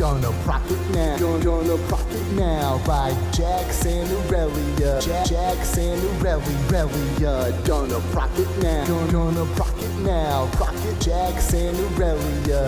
Gonna proc it now. Gonna proc it now. By Jackson Aurelia. Jackson Aurelia. Gonna proc it now. Gonna proc it now. Proc it Jackson Aurelia.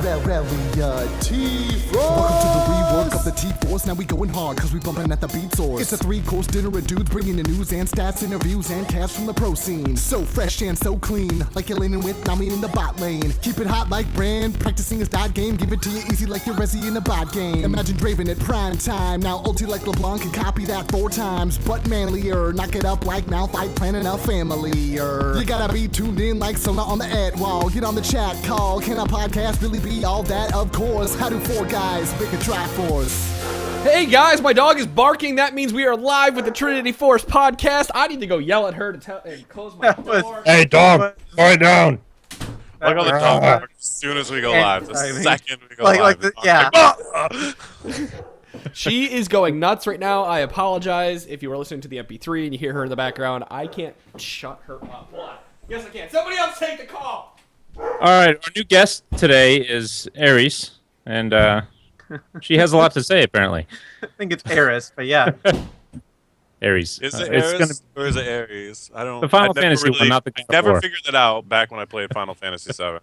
T-Force. Welcome to the rework of the T-Force. Now we going hard cause we bumping at the beat source. It's a 3-course dinner of dudes bringing the news and stats, interviews and casts from the pro scene. So fresh and so clean, like you're leaning with Nami in the bot lane. Keep it hot like Brand, practicing his dot game. Give it to you easy like your Resi in a bot game. Imagine Draven at prime time. Now ulti like LeBlanc can copy that 4 times, but manlier. Knock it up like now fight planning a family-er. You gotta be tuned in like Sona on the ad wall. Get on the chat call. Can a podcast really be all that? Of course. How do 4 guys make a Triforce? Hey guys, my dog is barking. That means we are live with the Trinity Force podcast. I need to go yell at her to tell and close my door. Hey dog, quiet down. Like on the dog bark as soon as we go live. The second we go live. She is going nuts right now. I apologize if you were listening to the MP3 and you hear her in the background. I can't shut her up. Hold on. Yes, I can. Somebody else take the call. All right, our new guest today is Aries, and she has a lot to say apparently. I think it's Aries, but yeah. Aries. Is it Aries or is it Aries? I don't. The Final Fantasy one, not the God of I never War. figured it out back when I played Final Fantasy VII.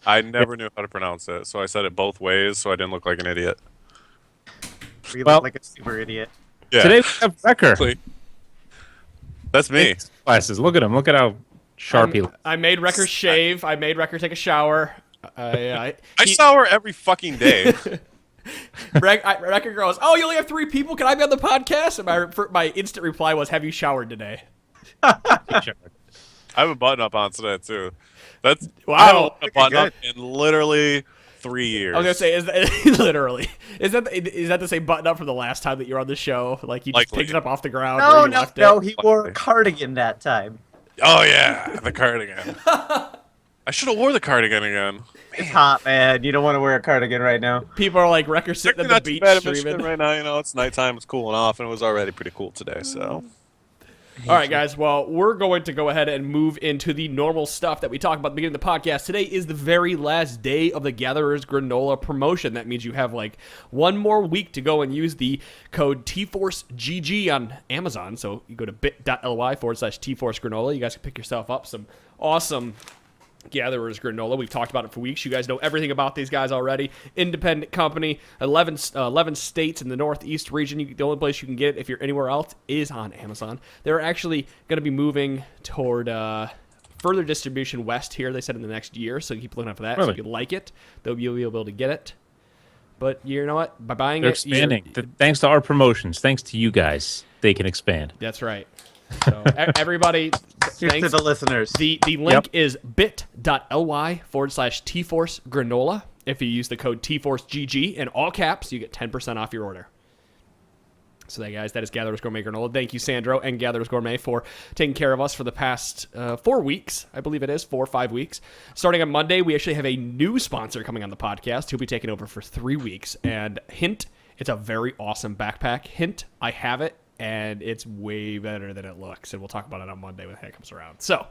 I never knew how to pronounce it, so I said it both ways, so I didn't look like an idiot. We Well- look like a super idiot. Yeah. Today we have Wrecker. That's me. Glasses. Look at him. Look at how sharp he looks. I made Wrecker shave. I made Wrecker take a shower. I shower every fucking day. Wrecker goes, oh, you only have 3 people? Can I be on the podcast? And my instant reply was, have you showered today? I have a button up on today too. That's Wow. I haven't put a button Good. up in literally 3 years. I was gonna say, is that literally is that the same button up from the last time that you were on the show? Like you just Likely. picked it up off the ground where you left it? He wore a cardigan that time. Oh yeah, the cardigan. I should have wore the cardigan again. It's hot, man. You don't want to wear a cardigan right now. People are like, Wrecker sitting at the Not too beach bad in Michigan streaming. right now. You know, it's nighttime. It's cooling off, and it was already pretty cool today. So. All right, guys. Well, we're going to go ahead and move into the normal stuff that we talked about at the beginning of the podcast. Today is the very last day of the Gatherer's Granola promotion. That means you have like 1 more week to go and use the code TForceGG on Amazon. So you go to bit.ly/TForceGranola. You guys can pick yourself up some awesome Gatherer's Granola. We've talked about it for weeks. You guys know everything about these guys already. Independent company, 11 states in the Northeast region. The only place you can get it if you're anywhere else is on Amazon. They're actually going to be moving toward further distribution west here, they said, in the next year. So keep looking out for that. Really? So if you like it, you'll be able to get it. But you know what? By buying They're it, expanding. Thanks to our promotions. Thanks to you guys, they can expand. That's right. So everybody, Here's thanks. to the listeners. The link is bit.ly/TForceGranola. If you use the code TForceGG in all caps, you get 10% off your order. So that, guys, that is Gatherer's Gourmet Granola. Thank you, Sandro and Gatherer's Gourmet, for taking care of us for the past 4 weeks. I believe it is 4 or 5 weeks. Starting on Monday, we actually have a new sponsor coming on the podcast who'll be taking over for 3 weeks. And hint, it's a very awesome backpack. Hint, I have it. And it's way better than it looks. And we'll talk about it on Monday when it comes around. So,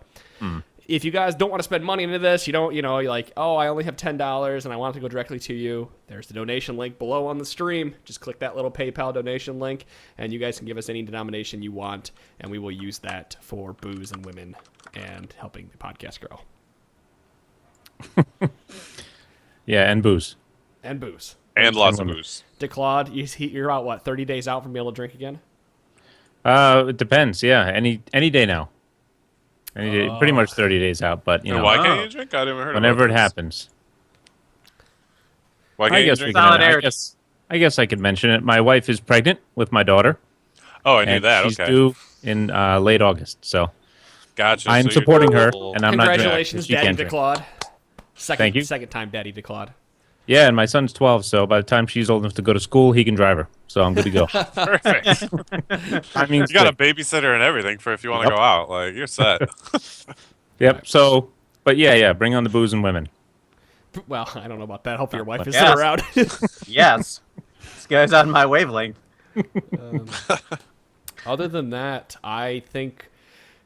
if you guys don't want to spend money into this, you're like, oh, I only have $10 and I want it to go directly to you. There's the donation link below on the stream. Just click that little PayPal donation link, and you guys can give us any denomination you want, and we will use that for booze and women and helping the podcast grow. Yeah, and booze. And booze. And lots of booze. DeClaude, you're out, what, 30 days out from being able to drink again? It depends. Yeah, any day now. Any day, pretty much 30 days out, but you know, Why can't you drink? I didn't heard whenever about it this. happens. Why I can't you guess we drink? can. Solidarity. I guess I could mention it. My wife is pregnant with my daughter. Oh, I knew and that. she's Okay. due in late August, so Gotcha. I'm So you're supporting her, cool. and I'm not drinking. Congratulations, She Daddy can't drink. DeClaude. Thank you. Second time, Daddy DeClaude. Yeah, and my son's 12, so by the time she's old enough to go to school, he can drive her. So I'm good to go. Perfect. I mean, You got a babysitter and everything for if you want to Yep. go out. Like, you're set. Yep. So, but yeah, bring on the booze and women. Well, I don't know about that. Hopefully your wife is Yes. still around. Yes. This guy's on my wavelength. Other than that, I think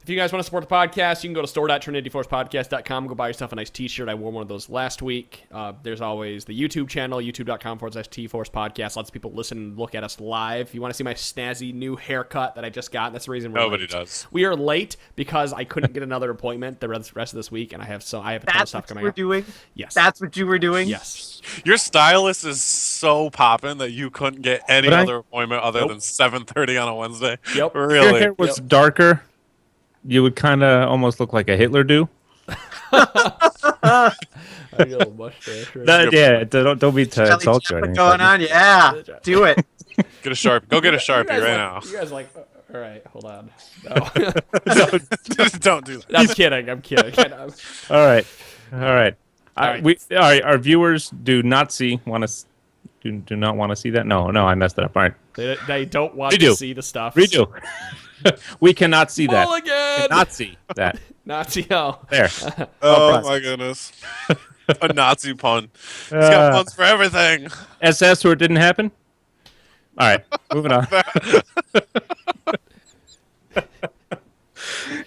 If you guys want to support the podcast, you can go to store.trinityforcepodcast.com. Go buy yourself a nice t-shirt. I wore one of those last week. There's always the YouTube channel, youtube.com/tforcepodcast. Lots of people listen and look at us live. If you want to see my snazzy new haircut that I just got, that's the reason we're Nobody late. does. We are late because I couldn't get another appointment the rest of this week, and I have a ton of That's stuff what coming you were up. doing? Yes. That's what you were doing? Yes. Your stylist is so popping that you couldn't get any But I- other appointment other than 7:30 on a Wednesday. Yep. If your Really? hair was darker, you would kind of almost look like a Hitler do. I got a little mustache right Yeah, don't be Charlie insult you. or Chaplin anything. going on? Yeah. Do it. Get a Sharpie. Go get a Sharpie You guys right like- now. You guys are like, all right, hold on. No. Don't do that. I'm kidding. All right. right. Our viewers do not want to see that. No, I messed it up. All right, They don't want They to do. see the stuff. redo. We cannot see that. Mulligan! Not see that. Nazi hell. There. Oh my goodness. A Nazi pun. He's got puns for everything. SS where it didn't happen. All right, moving on.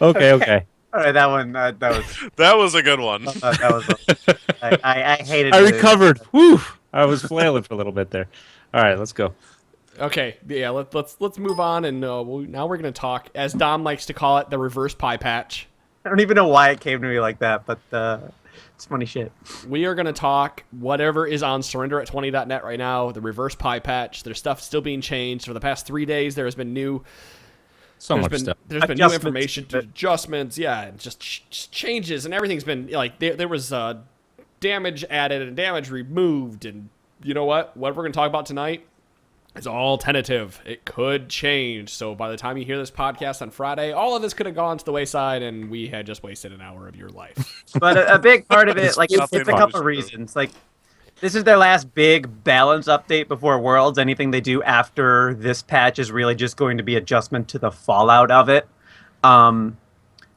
Okay. All right, that one. That was. That was a good one. That was. I hated. I it. recovered. Whew. I was flailing for a little bit there. All right, let's go. Okay, yeah. Let's move on, and now we're gonna talk, as Dom likes to call it, the reverse pie patch. I don't even know why it came to me like that, but it's funny shit. We are gonna talk whatever is on surrender at 20.net right now. The reverse pie patch. There's stuff still being changed. For the past 3 days, there has been new. So much stuff. There's been new Adjustments. information, adjustments, yeah, and just changes, and everything's been like there was damage added and damage removed, and you know what? What we're gonna talk about tonight is all tentative. It could change. So by the time you hear this podcast on Friday, all of this could have gone to the wayside, and we had just wasted an hour of your life. But a big part of it, like it's nothing a couple much. reasons. Like this is their last big balance update before Worlds. Anything they do after this patch is really just going to be adjustment to the fallout of it.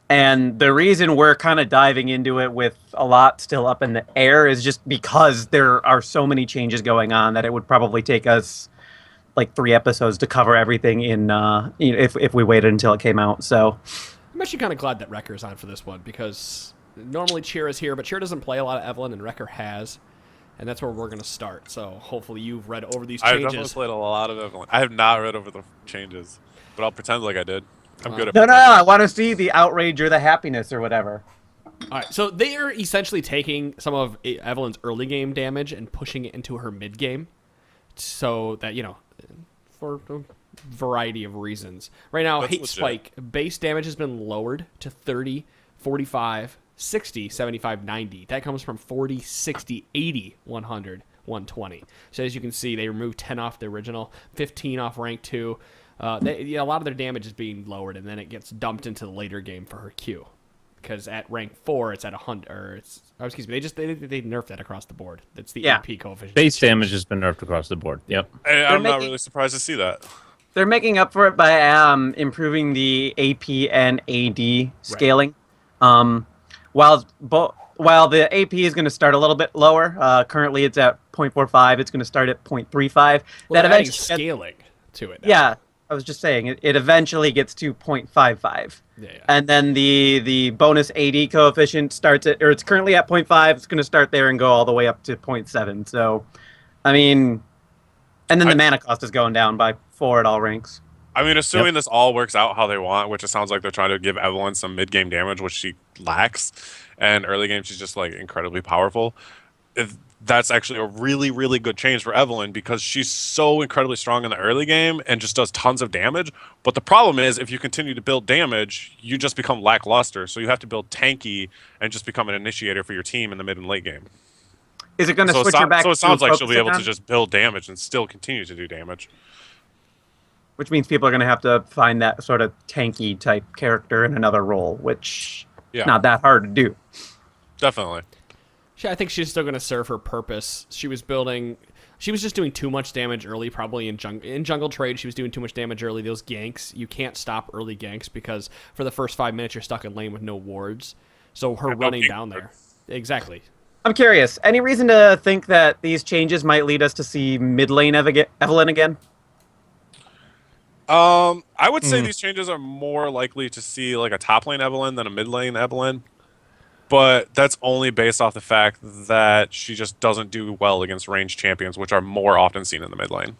And the reason we're kind of diving into it with a lot still up in the air is just because there are so many changes going on that it would probably take us like 3 episodes to cover everything in if we waited until it came out. So I'm actually kind of glad that Wrecker is on for this one, because normally Cheer is here, but Cheer doesn't play a lot of Evelyn, and Wrecker has. And that's where we're going to start. So hopefully you've read over these I've definitely changes. played a lot of Evelyn. I have not read over the changes, but I'll pretend like I did. I'm good at no, pretending. I want to see the outrage or the happiness or whatever. All right, so they are essentially taking some of Evelyn's early game damage and pushing it into her mid game, so that, for a variety of reasons. Right now, That's Hate legit. Spike base damage has been lowered to 30, 45, 60, 75, 90. That comes from 40, 60, 80, 100, 120. So as you can see, they removed 10 off the original, 15 off rank 2. A lot of their damage is being lowered, and then it gets dumped into the later game for her Q. Because at rank 4, it's at 100. They nerfed that across the board. That's the AP coefficient. Base damage has been nerfed across the board. Yep. I'm not making- really surprised to see that. They're making up for it by improving the AP and AD scaling. While the AP is going to start a little bit lower, currently it's at 0.45. It's going to start at 0.35. Well, that they're adding eventually scaling to it now. yeah, I was just saying it eventually gets to 0.55. Yeah. And then the bonus AD coefficient starts at, or it's currently at 0.5. It's going to start there and go all the way up to 0.7. So, I mean, and then the mana cost is going down by 4 at all ranks. I mean, assuming this all works out how they want, which it sounds like they're trying to give Evelyn some mid-game damage, which she lacks, and early game she's just like incredibly powerful. That's actually a really, really good change for Evelyn, because she's so incredibly strong in the early game and just does tons of damage. But the problem is, if you continue to build damage, you just become lackluster. So you have to build tanky and just become an initiator for your team in the mid and late game. Is it going to So switch her back? it sounds like she'll be focusing able to on? just build damage and still continue to do damage. Which means people are going to have to find that sort of tanky type character in another role, which Yeah. not that hard to do. Definitely. I think she's still going to serve her purpose. She was just doing too much damage early, probably in jungle trade. She was doing too much damage early. Those ganks, you can't stop early ganks, because for the first 5 minutes you're stuck in lane with no wards. So her And no running gank down there, exactly. I'm curious. Any reason to think that these changes might lead us to see mid lane Evelyn again? I would say these changes are more likely to see like a top lane Evelynn than a mid lane Evelynn. But that's only based off the fact that she just doesn't do well against ranged champions, which are more often seen in the mid lane.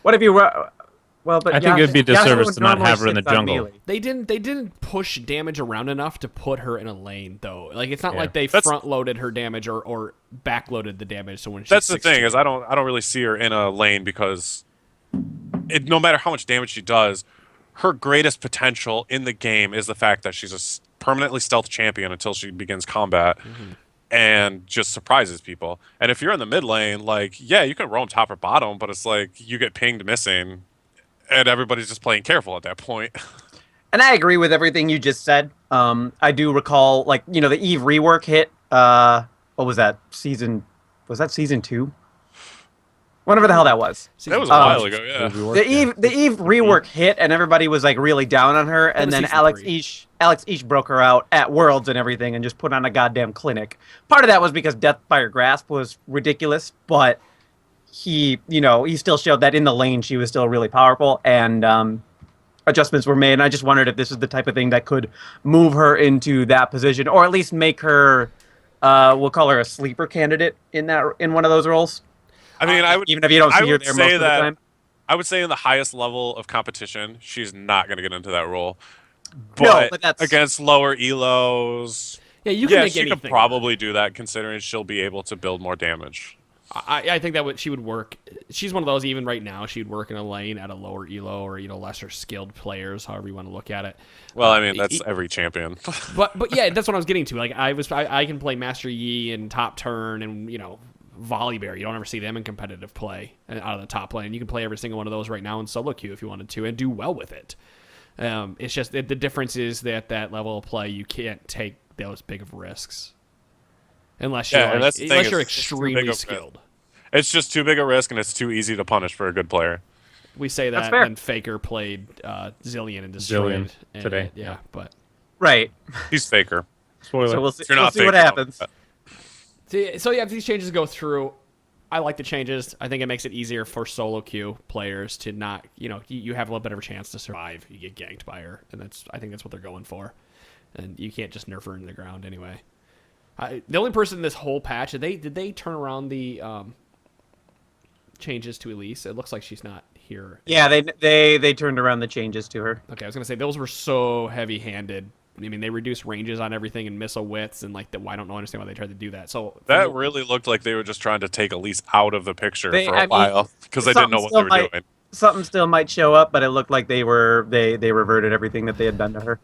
What if you? Well, but I think it would be a disservice to not have her in the sits on jungle. melee. They didn't push damage around enough to put her in a lane though. Like it's not Yeah. like they That's- front loaded her damage or back loaded the damage. So when she's That's the thing 16 is I don't really see her in a lane because no matter how much damage she does, her greatest potential in the game is the fact that she's a permanently stealth champion until she begins combat and just surprises people. And if you're in the mid lane, like, yeah, you can roam top or bottom, but it's like you get pinged missing and everybody's just playing careful at that point. And I agree with everything you just said. I do recall, like, the Eve rework hit. What was that season? Was that season 2? Whatever the hell that was. That was a while ago, yeah. The Eve rework hit, and everybody was like really down on her. And was then season Alex 3. Each broke her out at Worlds and everything, and just put on a goddamn clinic. Part of that was because Deathfire Grasp was ridiculous, but he still showed that in the lane she was still really powerful, and adjustments were made. And I just wondered if this is the type of thing that could move her into that position, or at least make her, we'll call her a sleeper candidate in one of those roles. I mean, I would even if you don't see I her would there say most of the that time. I would say in the highest level of competition, she's not going to get into that role. No, but that's- against lower elos, Yeah, you can make she anything. could probably do that considering she'll be able to build more damage. I think that she would work. She's one of those even right now. She'd work in a lane at a lower elo or lesser skilled players, however you want to look at it. Well, I mean, that's every champion. But yeah, that's what I was getting to. Like I can play Master Yi and top turn and Volibear. You don't ever see them in competitive play out of the top lane. You can play every single one of those right now in solo queue if you wanted to and do well with it. It's just the difference is that at that level of play you can't take those big of risks unless you're Yeah, and that's the thing, unless you're it's just too big extremely of a- skilled. It's just too big a risk, and it's too easy to punish for a good player. We say That's that, fair. and Faker played Zillion and destroyed Zillion and- today, Yeah, but Right. He's Faker. Spoiler. So we'll see, If you're we'll not see what Faker, happens. so yeah, if these changes go through, I like the changes. I think it makes it easier for solo queue players to not, you have a little bit of a chance to survive. You get ganked by her, and I think that's what they're going for. And you can't just nerf her into the ground anyway. The only person in this whole patch, did they turn around the changes to Elise? It looks like she's not here. Yeah, they turned around the changes to her. Okay, I was gonna say those were so heavy-handed. I mean, they reduced ranges on everything and missile widths, and I don't understand why they tried to do that. So That really looked like they were just trying to take Elise out of the picture They- for I a mean, while because they didn't know what they were doing. Something still might show up, but it looked like they reverted everything that they had done to her.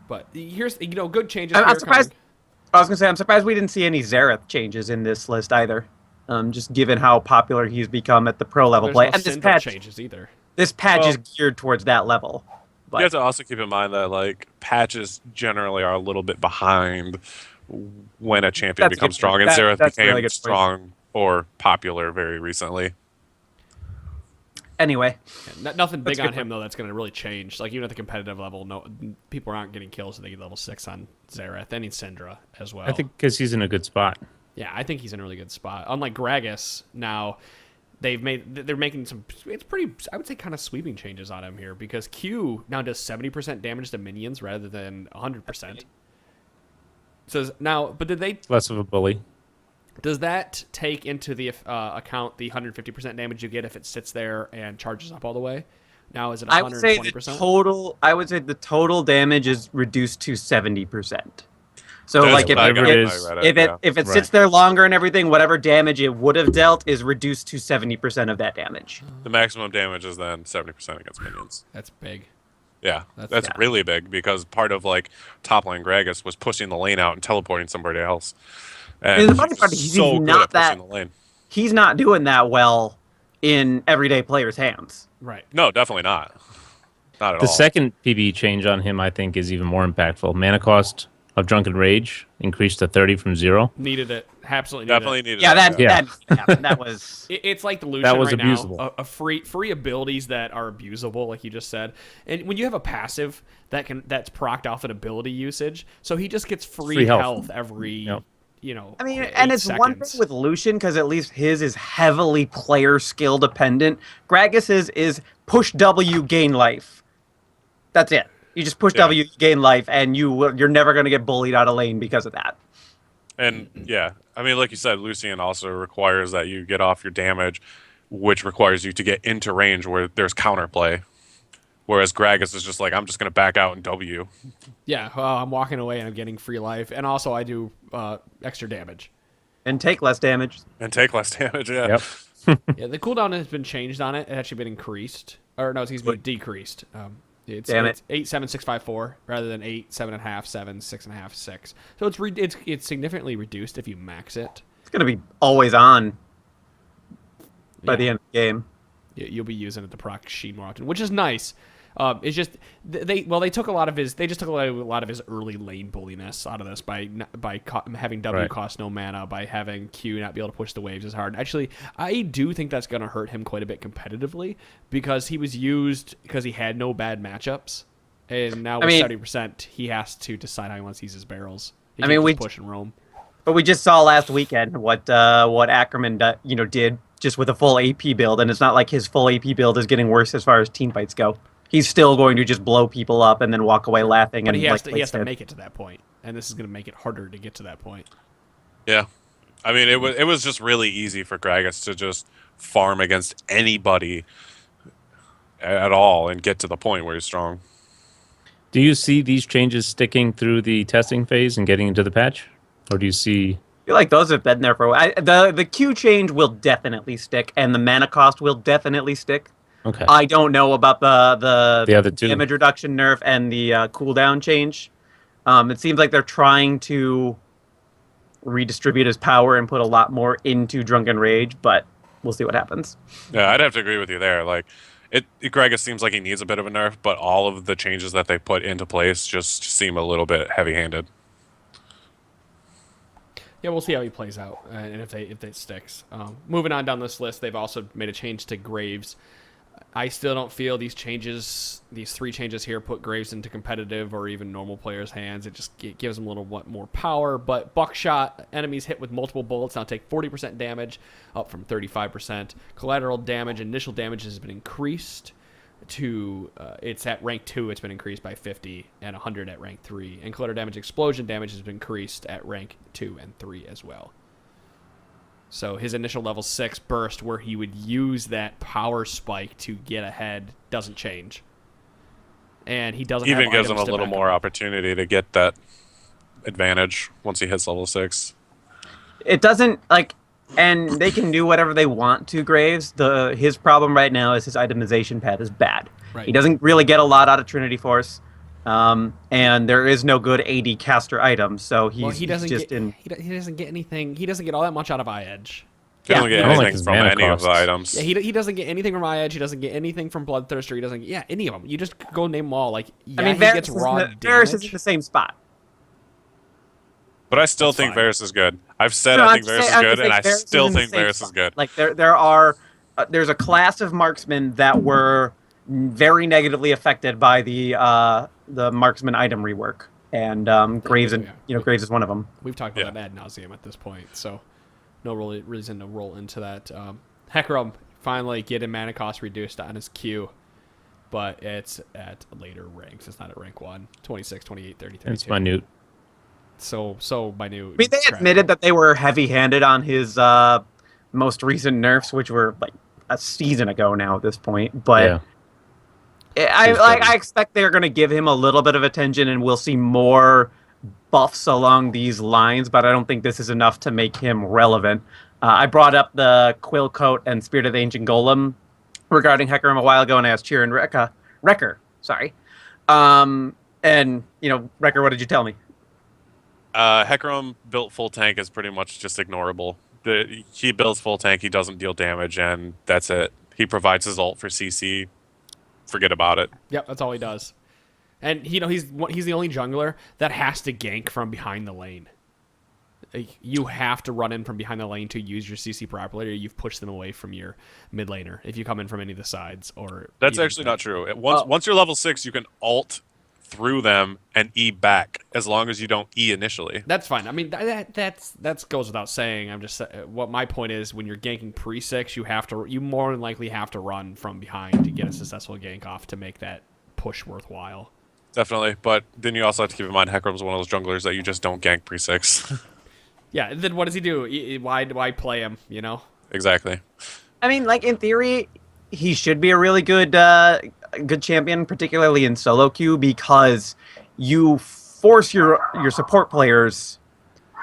But here's good changes. I'm here surprised. coming. I was gonna say I'm surprised we didn't see any Xerath changes in this list either. Just given how popular he's become at the pro level There's play, no and this Syndra patch changes either. is Well- geared towards that level. But You have to also keep in mind that like patches generally are a little bit behind when a champion That's a good becomes strong, point. and Xerath That's a became really good point. strong or popular very recently. anyway, Nothing big That's a good on him though. That's going to really change. Like even at the competitive level, no people aren't getting kills. So they get level 6 on Xerath and Syndra as well. I think because he's in a good spot. Yeah, I think he's in a really good spot. Unlike Gragas, now they're making some. It's pretty. I would say kind of sweeping changes on him here because Q now does 70% damage to minions rather than 100%. So now, but did they? Less of a bully. Does that take into the account the 150% damage you get if it sits there and charges up all the way? Now is it 120%? I would say the total damage is reduced to 70%. So That's like what I got it when I is- read it, yeah. if it Right. sits there longer and everything, whatever damage it would have dealt is reduced to 70% of that damage. The maximum damage is then 70% against minions. That's big. Yeah, That's- that's yeah. really big because part of like top lane Gragas was pushing the lane out and teleporting somebody else. And The funny part is he's he's so good not at pushing that- the lane. He's not doing that well in everyday players' hands. Right. No, definitely not. Not at The all. second PB change on him, I think, is even more impactful. Mana cost of Drunken Rage increased to 30 from 0. Needed it. Absolutely needed Definitely it. needed Yeah, that. that happened. That was It's like the Lucian That was right abusable. now. A free abilities that are abusable, like you just said. And when you have a passive that's procced off an ability usage, so he just gets free Free health. health every. Yep. I mean, 8 and it's one seconds. thing with Lucian because at least his is heavily player skill dependent. Gragas's is push W, gain life. That's it. You just push W, you gain life, and you're never going to get bullied out of lane because of that. And yeah, I mean, like you said, Lucian also requires that you get off your damage, which requires you to get into range where there's counterplay. Whereas Gragas is just like, I'm just going to back out and W. Yeah, I'm walking away and I'm getting free life, and also I do extra damage. And take less damage. And take less damage, yeah. Yep. Yeah, the cooldown has been changed on it. It's actually been increased. Or no, excuse me, decreased. It's 87654 rather than 8 7.5 7 6.5 6. So it's significantly reduced if you max it. It's going to be always on by the end of the game. You'll be using it to proc Sheen more often, which is nice. It's just they took a lot of his early lane bulliness out of this by having W cost no mana, by having Q not be able to push the waves as hard. Actually, I do think that's going to hurt him quite a bit competitively because he was used because he had no bad matchups, and now with 70%, he has to decide how he wants to use his barrels. He can't just push and roam. But we just saw last weekend what Ackerman did just with a full AP build, and it's not like his full AP build is getting worse as far as team fights go. He's still going to just blow people up and then walk away laughing. But and he has to make it to that point, and this is going to make it harder to get to that point. Yeah. I mean, it was just really easy for Gragas to just farm against anybody at all and get to the point where he's strong. Do you see these changes sticking through the testing phase and getting into the patch? Or do you see... I feel like those have been there for a while. The Q change will definitely stick, and the mana cost will definitely stick. Okay. I don't know about the other two. Damage reduction nerf and the cooldown change. It seems like they're trying to redistribute his power and put a lot more into Drunken Rage, but we'll see what happens. Yeah, I'd have to agree with you there. Like, Gragas seems like he needs a bit of a nerf, but all of the changes that they put into place just seem a little bit heavy-handed. Yeah, we'll see how he plays out and if it sticks. Moving on down this list, they've also made a change to Graves. I still don't feel these three changes here, put Graves into competitive or even normal players' hands. It gives them a little more power. But Buckshot, enemies hit with multiple bullets now take 40% damage, up from 35%. Collateral damage, initial damage has been increased to it's at rank 2. It's been increased by 50 and 100 at rank 3. And collateral damage, explosion damage has been increased at rank 2 and 3 as well. So his initial level 6 burst where he would use that power spike to get ahead doesn't change. And he doesn't even have gives him a items to little back more up. opportunity to get that advantage once he hits level 6. It doesn't, and they can do whatever they want to Graves. His problem right now is his itemization path is bad. Right. He doesn't really get a lot out of Trinity Force. And there is no good AD caster item, so he doesn't get anything. He doesn't get all that much out of Eye-Edge. He doesn't get I don't like anything his from mana any of the costs. items. Yeah, he doesn't get anything from Eye-Edge. He doesn't get anything from Bloodthirster. He doesn't get any of them. You just go name them all. Like, yeah, I mean, he gets raw Varus damage. is in the same spot. But I still think Varus is good. I've said I think Varus is good, and I still think Varus is good. Like there's a class of marksmen that were very negatively affected by the marksman item rework, and Graves Graves is one of them. We've talked about that ad nauseum at this point, so no reason to roll into that. Hecarim finally getting mana cost reduced on his Q, but it's at later ranks. It's not at rank 1. 26, 28, 30, 32. It's minute. So minute. I mean, they admitted that they were heavy-handed on his most recent nerfs, which were like a season ago now at this point. But I expect they're going to give him a little bit of attention, and we'll see more buffs along these lines. But I don't think this is enough to make him relevant. I brought up the Quill Coat and Spirit of the Ancient Golem regarding Hecarim a while ago, and I asked Cheer and Wrecker. Sorry. And Wrecker, what did you tell me? Hecarim built full tank is pretty much just ignorable. He builds full tank, he doesn't deal damage, and that's it. He provides his ult for CC. Forget about it. Yep, that's all he does. And he's the only jungler that has to gank from behind the lane. Like, you have to run in from behind the lane to use your CC properly, or you've pushed them away from your mid laner if you come in from any of the sides. Or that's actually not true. Once you're level 6, you can ult through them and E back, as long as you don't E initially. That's fine. I mean, that goes without saying. I'm just what my point is. When you're ganking pre-6, you more than likely have to run from behind to get a successful gank off to make that push worthwhile. Definitely, but then you also have to keep in mind Hecarim's one of those junglers that you just don't gank pre-6. Yeah, then what does he do? Why play him, you know? Exactly. I mean, like, in theory, he should be a really good good champion, particularly in solo queue, because you force your support players,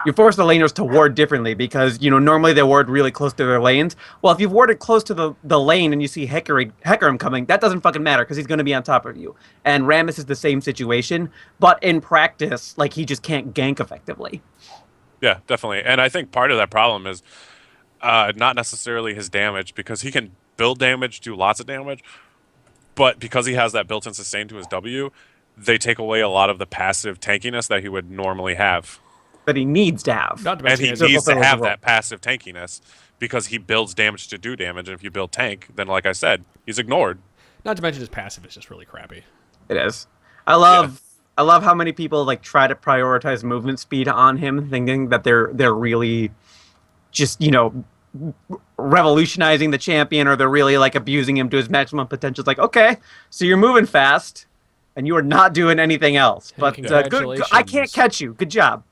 you force the laners to ward differently, because, you know, normally they ward really close to their lanes. Well, if you've warded close to the lane and you see Hecarim coming, that doesn't fucking matter, because he's going to be on top of you. And Rammus is the same situation, but in practice, like, he just can't gank effectively. Yeah, definitely. And I think part of that problem is not necessarily his damage, because he can build damage, do lots of damage, but because he has that built-in sustain to his W, they take away a lot of the passive tankiness that he would normally have. But he needs to have. Not to And mention he needs to have role. that passive tankiness, because he builds damage to do damage, and if you build tank, then like I said, he's ignored. not to mention his passive is just really crappy. It is. I love how many people like try to prioritize movement speed on him, thinking that they're really just, you know, revolutionizing the champion, or they're really like abusing him to his maximum potential. It's like, okay, so you're moving fast and you are not doing anything else. But good, I can't catch you. Good job.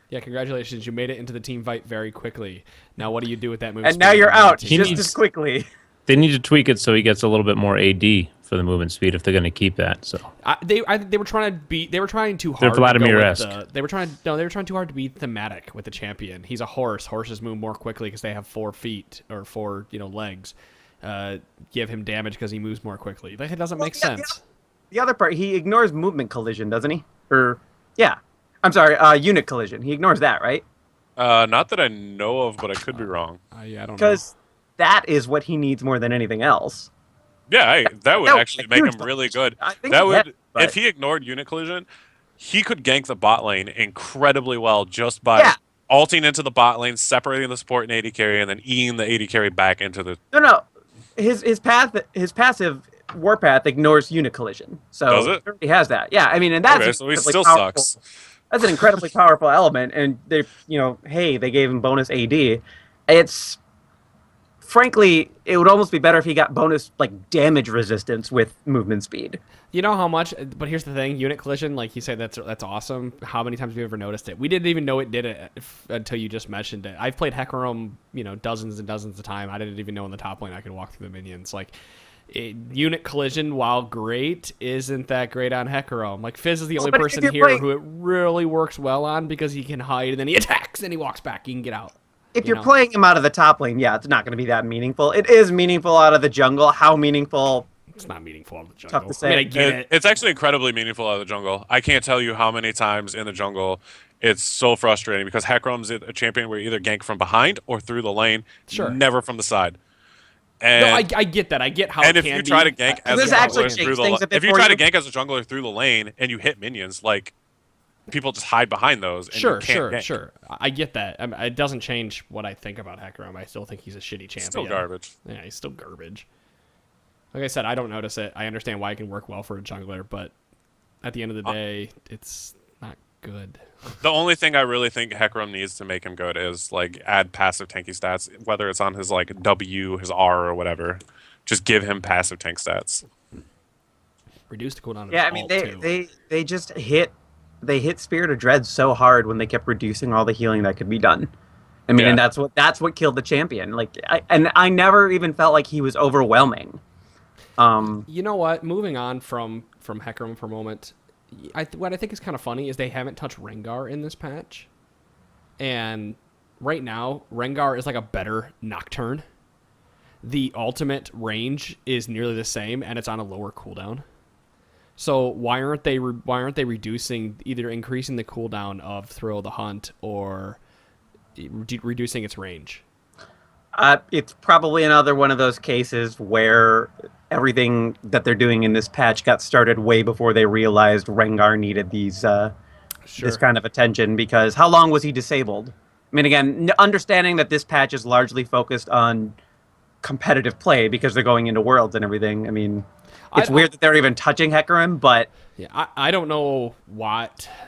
Yeah, congratulations. You made it into the team fight very quickly. Now what do you do with that move? And now you're out He just needs- as quickly. They need to tweak it so he gets a little bit more AD for the movement speed if they're going to keep that. So They were trying to beat. They were trying too hard. They're to go with Vladimir-esque. They were trying too hard to be thematic with the champion. He's a horse. Horses move more quickly because they have 4 feet or 4 legs. Give him damage because he moves more quickly. That doesn't make sense. The other part, he ignores movement collision, doesn't he? Or yeah, I'm sorry, unit collision. He ignores that, right? Not that I know of, but I could be wrong. Yeah, I don't know. Because that is what he needs more than anything else. Yeah, that would That would actually be make huge him really good. I think That he would, had it, but- if he ignored unit collision, he could gank the bot lane incredibly well just by ulting into the bot lane, separating the support and AD carry, and then Eing the AD carry back into the. No. His passive warpath ignores unit collision. So Does it? He has that. Yeah, I mean, and that's Okay, so he incredibly still powerful. sucks. That's an incredibly powerful element, and they, they gave him bonus AD. It's frankly, it would almost be better if he got bonus like damage resistance with movement speed. You know how much? But here's the thing: unit collision, like you said, that's awesome. How many times have you ever noticed it? We didn't even know it did it until you just mentioned it. I've played Hecarim, dozens and dozens of times. I didn't even know in the top lane I could walk through the minions. Like unit collision, while great, isn't that great on Hecarim. Like Fizz is the only but if person you're here playing- who it really works well on because he can hide and then he attacks and he walks back. He can get out. If you're playing him out of the top lane, yeah, it's not going to be that meaningful. It is meaningful out of the jungle. How meaningful? It's not meaningful out of the jungle. Tough to say. I mean, I get it. It's actually incredibly meaningful out of the jungle. I can't tell you how many times in the jungle it's so frustrating because Hecarim's a champion where you either gank from behind or through the lane, Sure. never from the side. And, No, I get that. I get how and it if can you try to be. gank as This a actually jungler through makes the things a bit if you more try to unique. gank as a jungler through the lane and you hit minions, like people just hide behind those. And you can't gank. Sure. I get that. It doesn't change what I think about Hecarim. I still think he's a shitty champion. Still garbage. Yeah, he's still garbage. Like I said, I don't notice it. I understand why it can work well for a jungler, but at the end of the day, it's not good. The only thing I really think Hecarim needs to make him good is like add passive tanky stats, whether it's on his like W, his R, or whatever. Just give him passive tank stats. Reduce the cooldown. Yeah, I mean, they just hit Spirit of Dread so hard when they kept reducing all the healing that could be done. I mean, Yeah. and that's what killed the champion. Like, I never even felt like he was overwhelming. You know what? Moving on from Hecarim for a moment, what I think is kind of funny is they haven't touched Rengar in this patch, and right now Rengar is like a better Nocturne. The ultimate range is nearly the same, and it's on a lower cooldown. So why aren't they reducing, either increasing the cooldown of Thrill of the Hunt or reducing its range? It's probably another one of those cases where everything that they're doing in this patch got started way before they realized Rengar needed this kind of attention, because how long was he disabled? I mean, again, understanding that this patch is largely focused on competitive play because they're going into Worlds and everything. I mean, It's weird that they're even touching Hecarim, but Yeah, I don't know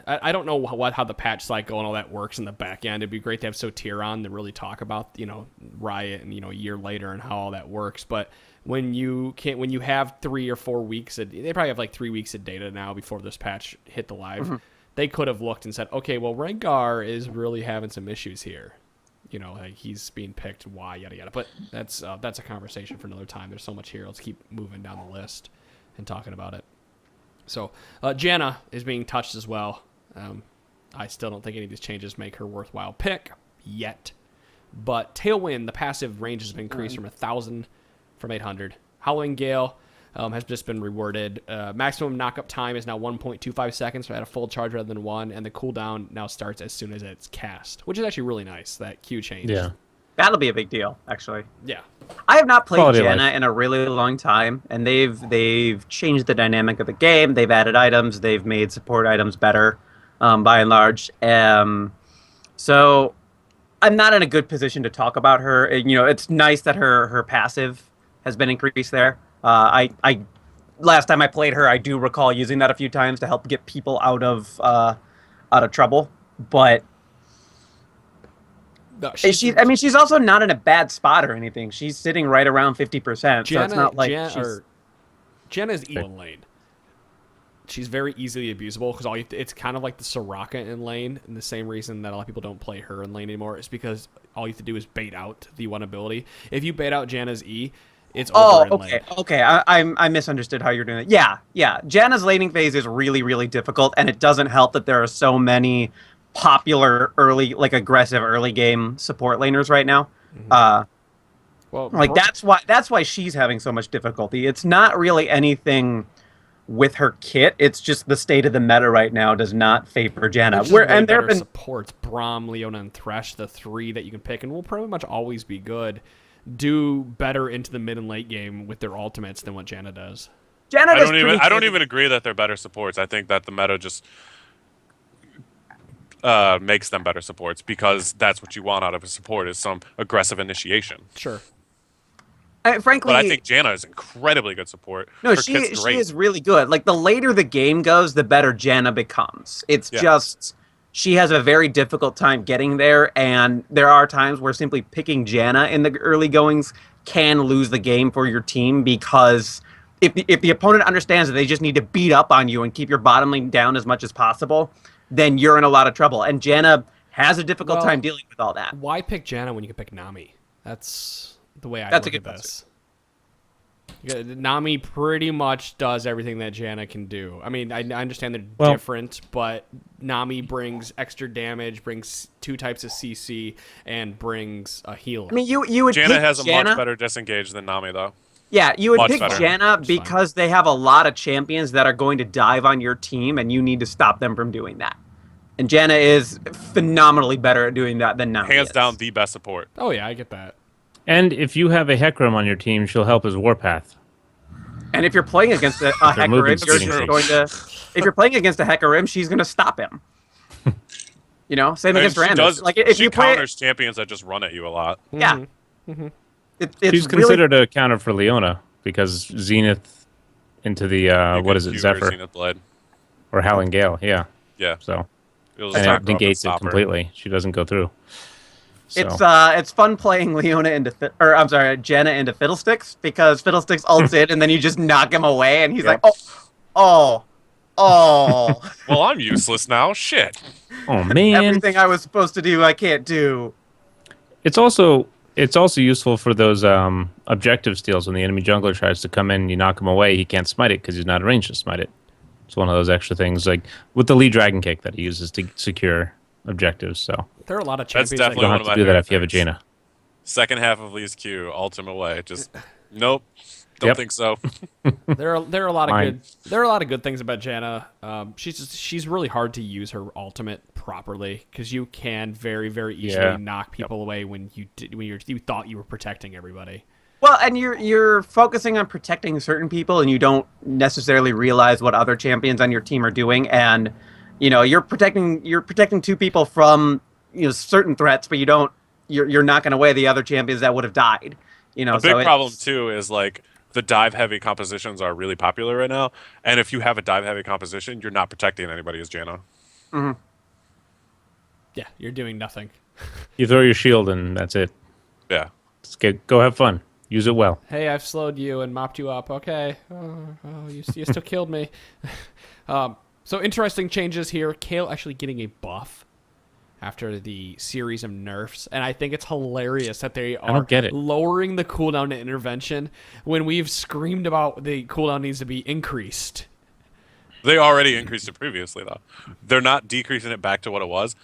I don't know how the patch cycle and all that works in the back end. It'd be great to have Sotir on to really talk about Riot and a year later and how all that works. But when you have 3 or 4 weeks, they probably have like 3 weeks of data now before this patch hit the live. They could have looked and said, okay, well Rengar is really having some issues here. Like he's being picked, why, yada yada. But that's a conversation for another time. There's so much here. Let's keep moving down the list and talking about it. So, Janna is being touched as well. I still don't think any of these changes make her worthwhile pick yet. But Tailwind, the passive range has been increased from 1,000 from 800. Howling Gale has just been rewarded. Maximum knockup time is now 1.25 seconds at a full charge rather than 1, and the cooldown now starts as soon as it's cast, which is actually really nice, that Q change. Yeah. that'll be a big deal, actually. Yeah. I have not played Quality of Janna life. in a really long time, and they've changed the dynamic of the game. They've added items. They've made support items better, by and large. So I'm not in a good position to talk about her. It's nice that her passive has been increased there. I last time I played her, I do recall using that a few times to help get people out of trouble. But No, she's also not in a bad spot or anything. She's sitting right around 50%. So it's not like Janna is evil in lane. She's very easily abusable because it's kind of like the Soraka in lane, and the same reason that a lot of people don't play her in lane anymore is because all you have to do is bait out the one ability. If you bait out Janna's E, it's over in lane. Okay. I misunderstood how you're doing it. Yeah. Janna's laning phase is really, really difficult, and it doesn't help that there are so many popular aggressive early game support laners right now. That's why she's having so much difficulty. It's not really anything with her kit. It's just the state of the meta right now does not favor Janna. There have been supports, Braum, Leona, and Thresh, the 3 that you can pick, and will pretty much always be good, do better into the mid and late game with their ultimates than what Janna does. I don't even agree that they're better supports. I think that the meta just makes them better supports because that's what you want out of a support is some aggressive initiation. Sure. Frankly, but I think Janna is incredibly good support. No, she is really good. Like, the later the game goes, the better Janna becomes. It's just she has a very difficult time getting there, and there are times where simply picking Janna in the early goings can lose the game for your team because if the opponent understands that they just need to beat up on you and keep your bottom lane down as much as possible, then you're in a lot of trouble. And Janna has a difficult time dealing with all that. Why pick Janna when you can pick Nami? That's the way I look at this. Nami pretty much does everything that Janna can do. I mean, I understand they're different, but Nami brings extra damage, brings 2 types of CC, and brings a heal. I mean, you would Janna pick has a Janna. much better disengage than Nami, though. Yeah, you would Much pick better. Janna because they have a lot of champions that are going to dive on your team, and you need to stop them from doing that. And Janna is phenomenally better at doing that than Nami. Hands down, the best support. Oh yeah, I get that. And if you have a Hecarim on your team, she'll help as Warpath. And if you're playing against a Hecarim, movement's you're getting going to. If you're playing against a Hecarim, she's going to stop him. Same against Rammus. Like if she you play, counters champions that just run at you a lot. yeah. It's She's really, considered a counter for Leona because Zenith into the Zephyr Zenith Blade. or Howling Gale, yeah. Yeah. So It'll and just it negates it completely. She doesn't go through. So. It's fun playing Janna into Fiddlesticks because Fiddlesticks ults in and then you just knock him away and he's like, oh. Well, I'm useless now. Shit. Oh man! Everything I was supposed to do, I can't do. It's also useful for those objective steals when the enemy jungler tries to come in, you knock him away, he can't smite it because he's not arranged to smite it. It's one of those extra things, like with the lead dragon kick that he uses to secure objectives. So There are a lot of champions That's definitely you one don't of have my to do that favorite if you have a things. Jaina. Second half of Lee's Q, ultimate way. Just nope. Don't think so. there are a lot of Mine. good things about Janna. She's really hard to use her ultimate properly because you can very, very easily knock people away when you thought you were protecting everybody. Well, and you're focusing on protecting certain people, and you don't necessarily realize what other champions on your team are doing, and you're protecting 2 people from certain threats, but you're knocking away the other champions that would have died. A big problem too is like the dive heavy compositions are really popular right now. And if you have a dive heavy composition, you're not protecting anybody as Janna. Yeah, you're doing nothing. You throw your shield and that's it. Yeah. Go have fun. Use it well. Hey, I've slowed you and mopped you up. Okay. You still killed me. So interesting changes here. Kale actually getting a buff after the series of nerfs, and I think it's hilarious that they are don't get it. lowering the cooldown to intervention when we've screamed about the cooldown needs to be increased. They already increased it previously, though. They're not decreasing it back to what it was,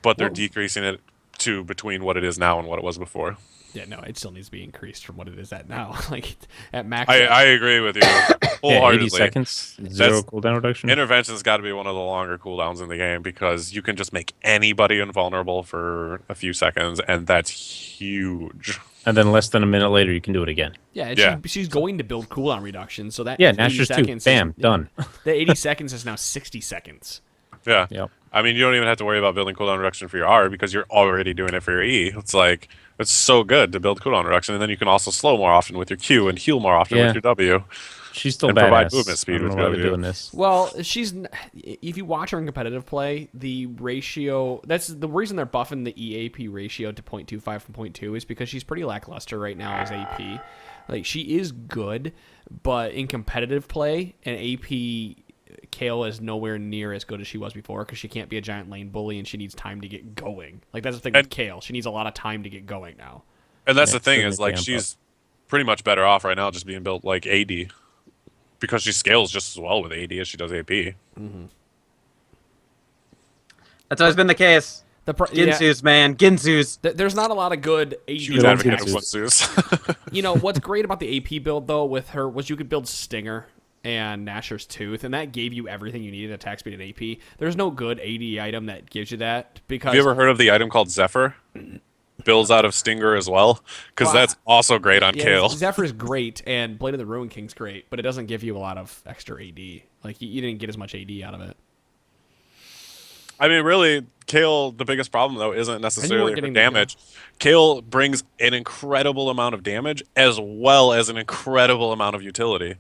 but they're decreasing it to between what it is now and what it was before. Yeah, no, it still needs to be increased from what it is at now. Like at max. I agree with you wholeheartedly. 80 seconds, zero cooldown reduction. Intervention's got to be one of the longer cooldowns in the game because you can just make anybody invulnerable for a few seconds, and that's huge. And then less than a minute later, you can do it again. Yeah, and Yeah. she's going to build cooldown reduction, so that Yeah, 80 Nashor's too. seconds Bam, done. The 80 seconds is now 60 seconds. Yeah. Yep. I mean, you don't even have to worry about building cooldown reduction for your R because you're already doing it for your E. It's like, it's so good to build cooldown reduction, and then you can also slow more often with your Q and heal more often Yeah. with your W. She's still And badass. provide movement speed I don't with know why they're W. doing this. Well, if you watch her in competitive play, the ratio, that's the reason they're buffing the EAP ratio to 0.25 from 0.2 is because she's pretty lackluster right now as AP. Like, she is good, but in competitive play, an AP Kale is nowhere near as good as she was before because she can't be a giant lane bully and she needs time to get going. Like, that's the thing with Kale. She needs a lot of time to get going now. And that's Yeah, the thing it's is, gonna like, amp she's pretty much better off right now just being built like AD because she scales just as well with AD as she does AP. That's always been the case. Ginsu's, man. Ginsu's. There's not a lot of good AD. Huge advocate of Zeus. You know, what's great about the AP build, though, with her was you could build Stinger and Nashor's Tooth, and that gave you everything you needed, attack speed and AP. There's no good AD item that gives you that because... Have you ever heard of the item called Zephyr? Builds out of Stinger as well, because that's also great on Kale. Zephyr's great, and Blade of the Ruin King's great, but it doesn't give you a lot of extra AD. Like, you didn't get as much AD out of it. I mean, really, Kale, the biggest problem, though, isn't necessarily her getting damage. Kale brings an incredible amount of damage as well as an incredible amount of utility.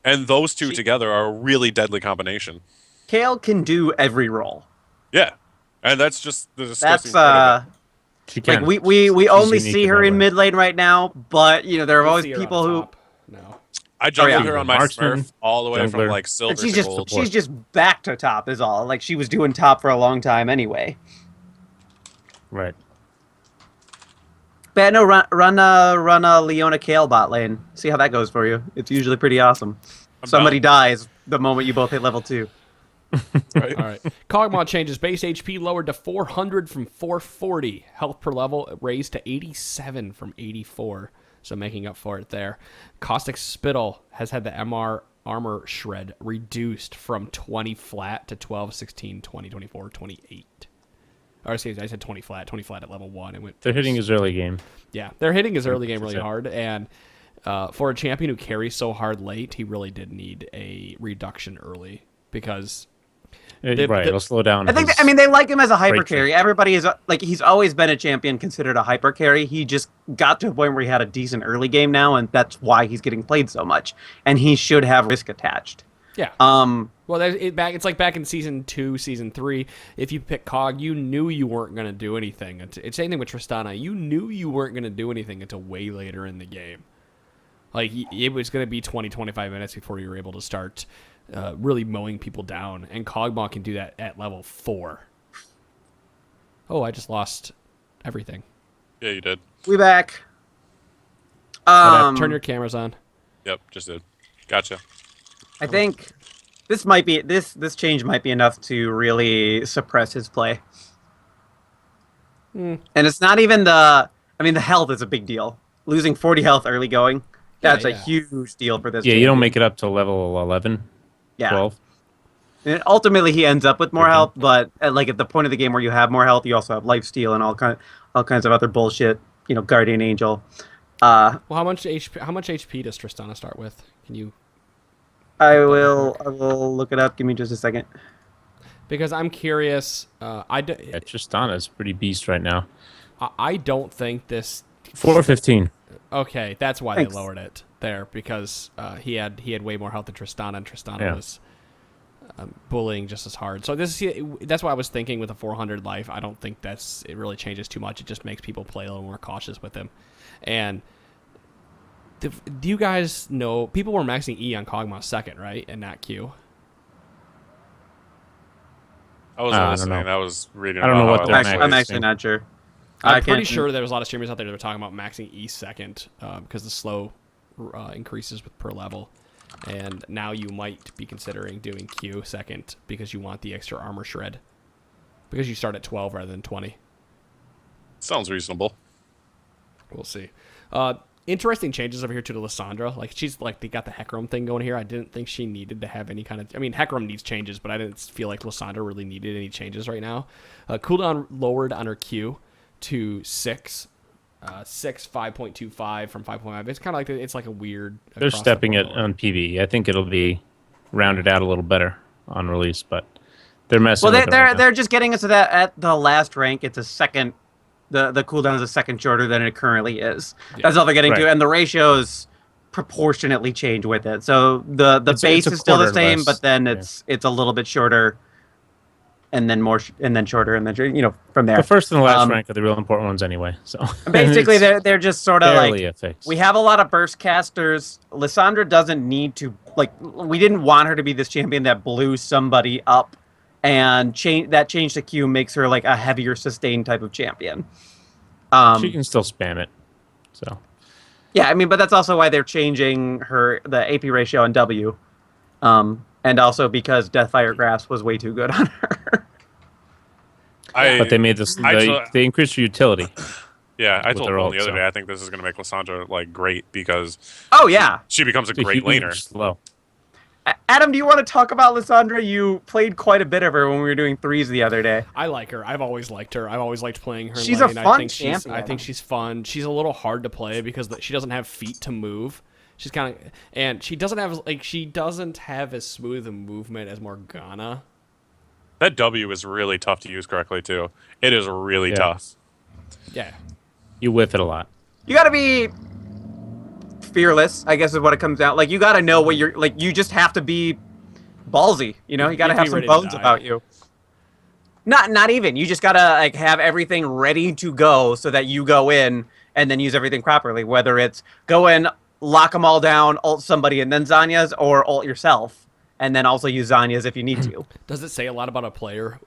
And those two together are a really deadly combination. Kale can do every role. Yeah. And that's just the disgusting That's part of it. She can. like we only unique see in her that in way. mid lane right now, but you know there are You always see her on people who top. No. I juggled yeah. her on my Marksman, Smurf all the way from jungler. like silver and she's to just gold. she's just back to top is all. Like she was doing top for a long time anyway. Right. But no, run a Leona Kale bot lane. See how that goes for you. It's usually pretty awesome. Somebody dies the moment you both hit level 2. Right? All right. Kog'Maw changes base HP lowered to 400 from 440. Health per level raised to 87 from 84. So making up for it there. Caustic Spittle has had the MR armor shred reduced from 20 flat to 12, 16, 20, 24, 28. Or excuse me, I said 20 flat at level 1. It went. They're hitting his early game. Yeah, they're hitting his early game really 100%. hard, and for a champion who carries so hard late, he really did need a reduction early because Right, it'll slow down. I think his- I mean they like him as a hyper Great carry. Everybody is like he's always been a champion considered a hyper carry. He just got to a point where he had a decent early game now, and that's why he's getting played so much. And he should have risk attached. yeah. Well, it's like back in season 2, season 3. If you pick Cog, you knew you weren't going to do anything. It's same thing with Tristana. You knew you weren't going to do anything until way later in the game. Like it was going to be 20, 25 minutes before you were able to start really mowing people down, and Kog'Maw can do that at level 4. Oh, I just lost everything. Yeah, you did. We back. Turn your cameras on. Yep, just did. Gotcha. I think this might be this change might be enough to really suppress his play. And it's not even the health is a big deal. Losing 40 health early going, that's a yeah. huge deal for this. Yeah, you don't champion. make it up to level 11, Yeah. 12. And ultimately, he ends up with more health, but at the point of the game where you have more health, you also have lifesteal and all kinds of other bullshit. You know, Guardian Angel. Well, how much HP does Tristana start with? Can you? I will look it up. Give me just a second. Because I'm curious. Yeah, Tristana's pretty beast right now. I don't think this 415. Okay, that's why Thanks. they lowered it there, because he had way more health than Tristana, and Tristana Yeah. was bullying just as hard. So that's why I was thinking with a 400 life, I don't think it really changes too much. It just makes people play a little more cautious with him. And do you guys know people were maxing E on Kog'Maw second, right, and not Q? I wasn't I don't listening. know. I was reading. I don't know about what how they're it maxing. I'm was. actually not sure. I'm I pretty can't- sure there was a lot of streamers out there that were talking about maxing E second because the slow increases with per level. And now you might be considering doing Q second because you want the extra armor shred. Because you start at 12 rather than 20. Sounds reasonable. We'll see. Interesting changes over here to Lissandra. Like, she's like, they got the Hecarim thing going here. I didn't think she needed to have any kind of. I mean, Hecarim needs changes, but I didn't feel like Lissandra really needed any changes right now. Cooldown lowered on her Q to 6. 5.25 from 5.5. It's kind of like it's like a weird. They're across the stepping board it lower. on PvE. I think it'll be rounded out a little better on release, but they're messing Well, with it right now. they're just getting us to that at the last rank. It's a second. The cooldown is a second shorter than it currently is. That's all they're getting to, Right. and the ratios proportionately change with it. So the It's base a is still the quarter same, less. but then Yeah. it's a little bit shorter, and then more, and then shorter, and then from there. The first and the last Um, rank are the real important ones anyway. So Basically, it's they're just sort of barely like a fix. we have a lot of burst casters. Lissandra doesn't need to we didn't want her to be this champion that blew somebody up, and change to Q makes her like a heavier sustained type of champion. She can still spam it. So Yeah, I mean, but that's also why they're changing the AP ratio on W, and also because Deathfire Grasp was way too good on her. but they made this. They increased her utility. Yeah, I with told their Paul ult, the other so. day. I think this is going to make Lissandra like great because Oh yeah, she becomes a It's great huge laner. Slow. Adam, do you want to talk about Lissandra? You played quite a bit of her when we were doing threes the other day. I like her. I've always liked her. I've always liked playing her. in She's a lane. fun I think champion. she's fun. She's a little hard to play because she doesn't have feet to move. She's kind of, and she doesn't have as smooth a movement as Morgana. That W is really tough to use correctly too. It is really Yeah. tough. Yeah. You whiff it a lot. You got to be fearless, I guess is what it comes down. Like you got to know what you're like. You just have to be ballsy. You know, you got to have have to some be ready to bones die. about you. Not even. You just got to like have everything ready to go so that you go in and then use everything properly. Whether it's go in, lock them all down, ult somebody, and then Zanya's, or ult yourself, and then also use Zanya's if you need to. Does it say a lot about a player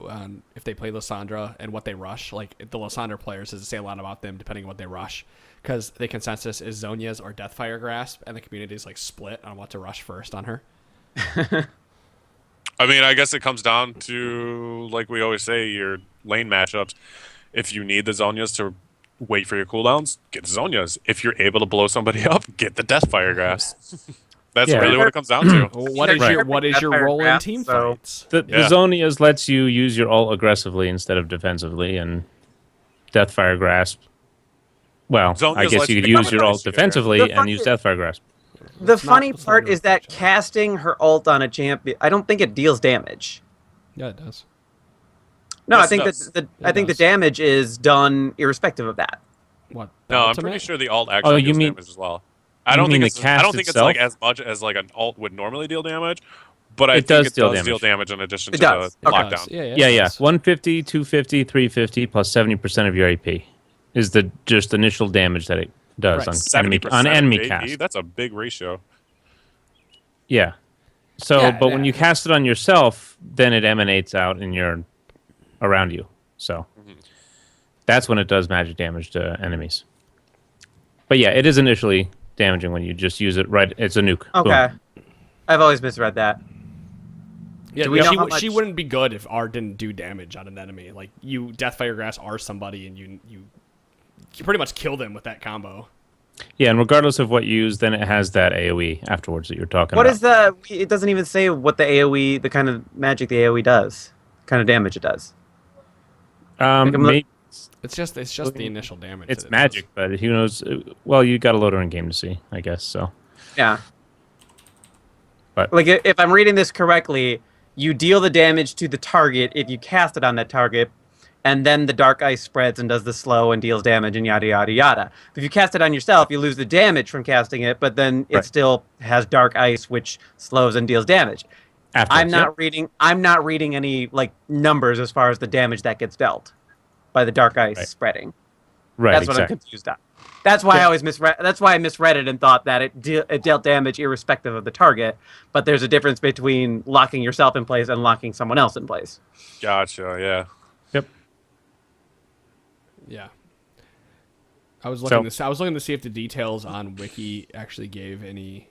if they play Lissandra and what they rush? Like the Lissandra players, does it say a lot about them depending on what they rush? Because the consensus is Zonia's or Deathfire Grasp, and the community is like split on what to rush first on her. I mean, I guess it comes down to, like we always say, your lane matchups. If you need the Zonias to wait for your cooldowns, get the Zonias. If you're able to blow somebody up, get the Deathfire Grass. That's Yeah. really what it comes down to. Well, what is Right. your Deathfire role in Grasp, team so- fights? The Yeah. Zonias lets you use your ult aggressively instead of defensively, and Deathfire Grasp. Well, Zonias I guess lets you you could become use a your ult nice shooter. defensively The and fuck use is- Deathfire Grasp. The It's not- funny it's not part doing is that much. casting her ult on a champion, I don't think it deals damage. Yeah, it does. No, Yes, I think it does. I think the does. damage is done irrespective of that. What? No, I'm ultimate? pretty sure the alt actually Oh, you deals mean- damage as well. I don't mean think the it's. I don't cast think it's like itself? as much as like an alt would normally deal damage, but I It think does it deal does deal damage. damage in addition It to does. the Okay. lockdown. Yeah, it yeah. does. 150, 250, 350 plus 70% of your AP is the just initial damage that it does Right. on enemy AP, cast. that's a big ratio. Yeah. So, Yeah, but when yeah. you cast it on yourself, then it emanates out and you're around you. So that's when it does magic damage to enemies. But yeah, it is initially damaging when you just use it right. It's a nuke. Okay, Boom. I've always misread that. Yeah, Do we know she, how much- she wouldn't be good if R didn't do damage on an enemy. Like you, Deathfire Grass R somebody, and you pretty much kill them with that combo. Yeah, and regardless of what you use, then it has that AoE afterwards that you're talking What about. is the? It doesn't even say what the AOE, the kind of magic the AOE does, kind of damage it does. I'm Maybe It's just the initial damage. it's that it magic, but who knows? Well, you got to load her in game to see, I guess. So Yeah. But- like if I'm reading this correctly, you deal the damage to the target if you cast it on that target. and then the dark ice spreads and does the slow and deals damage and yada yada yada. If you cast it on yourself, you lose the damage from casting it, but then it Right. still has dark ice, which slows and deals damage. Afterwards, I'm not reading any like numbers as far as the damage that gets dealt by the dark ice Right. spreading. Right, That's what I'm exactly. confused on. That's why I always misread. That's why I misread it and thought that it dealt damage irrespective of the target. But there's a difference between locking yourself in place and locking someone else in place. Gotcha. Yeah. Yep. Yeah. I was looking to see if the details on Wiki actually gave any.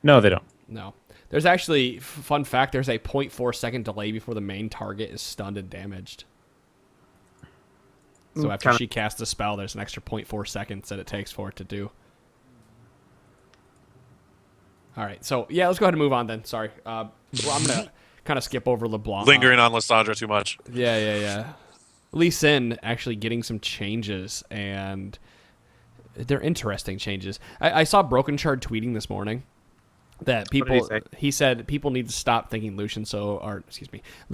No, they don't. No. There's actually, fun fact, there's a 0.4 second delay before the main target is stunned and damaged. So after kinda- she casts a spell, there's an extra 0.4 seconds that it takes for it to do. All right, so yeah, let's go ahead and move on then. Sorry. Well, I'm going to kind of skip over LeBlanc. Lingering on Lysandra too much. Yeah. Lee Sin actually getting some changes, and they're interesting changes. I saw Broken Shard tweeting this morning that people, he said people need to stop thinking Lee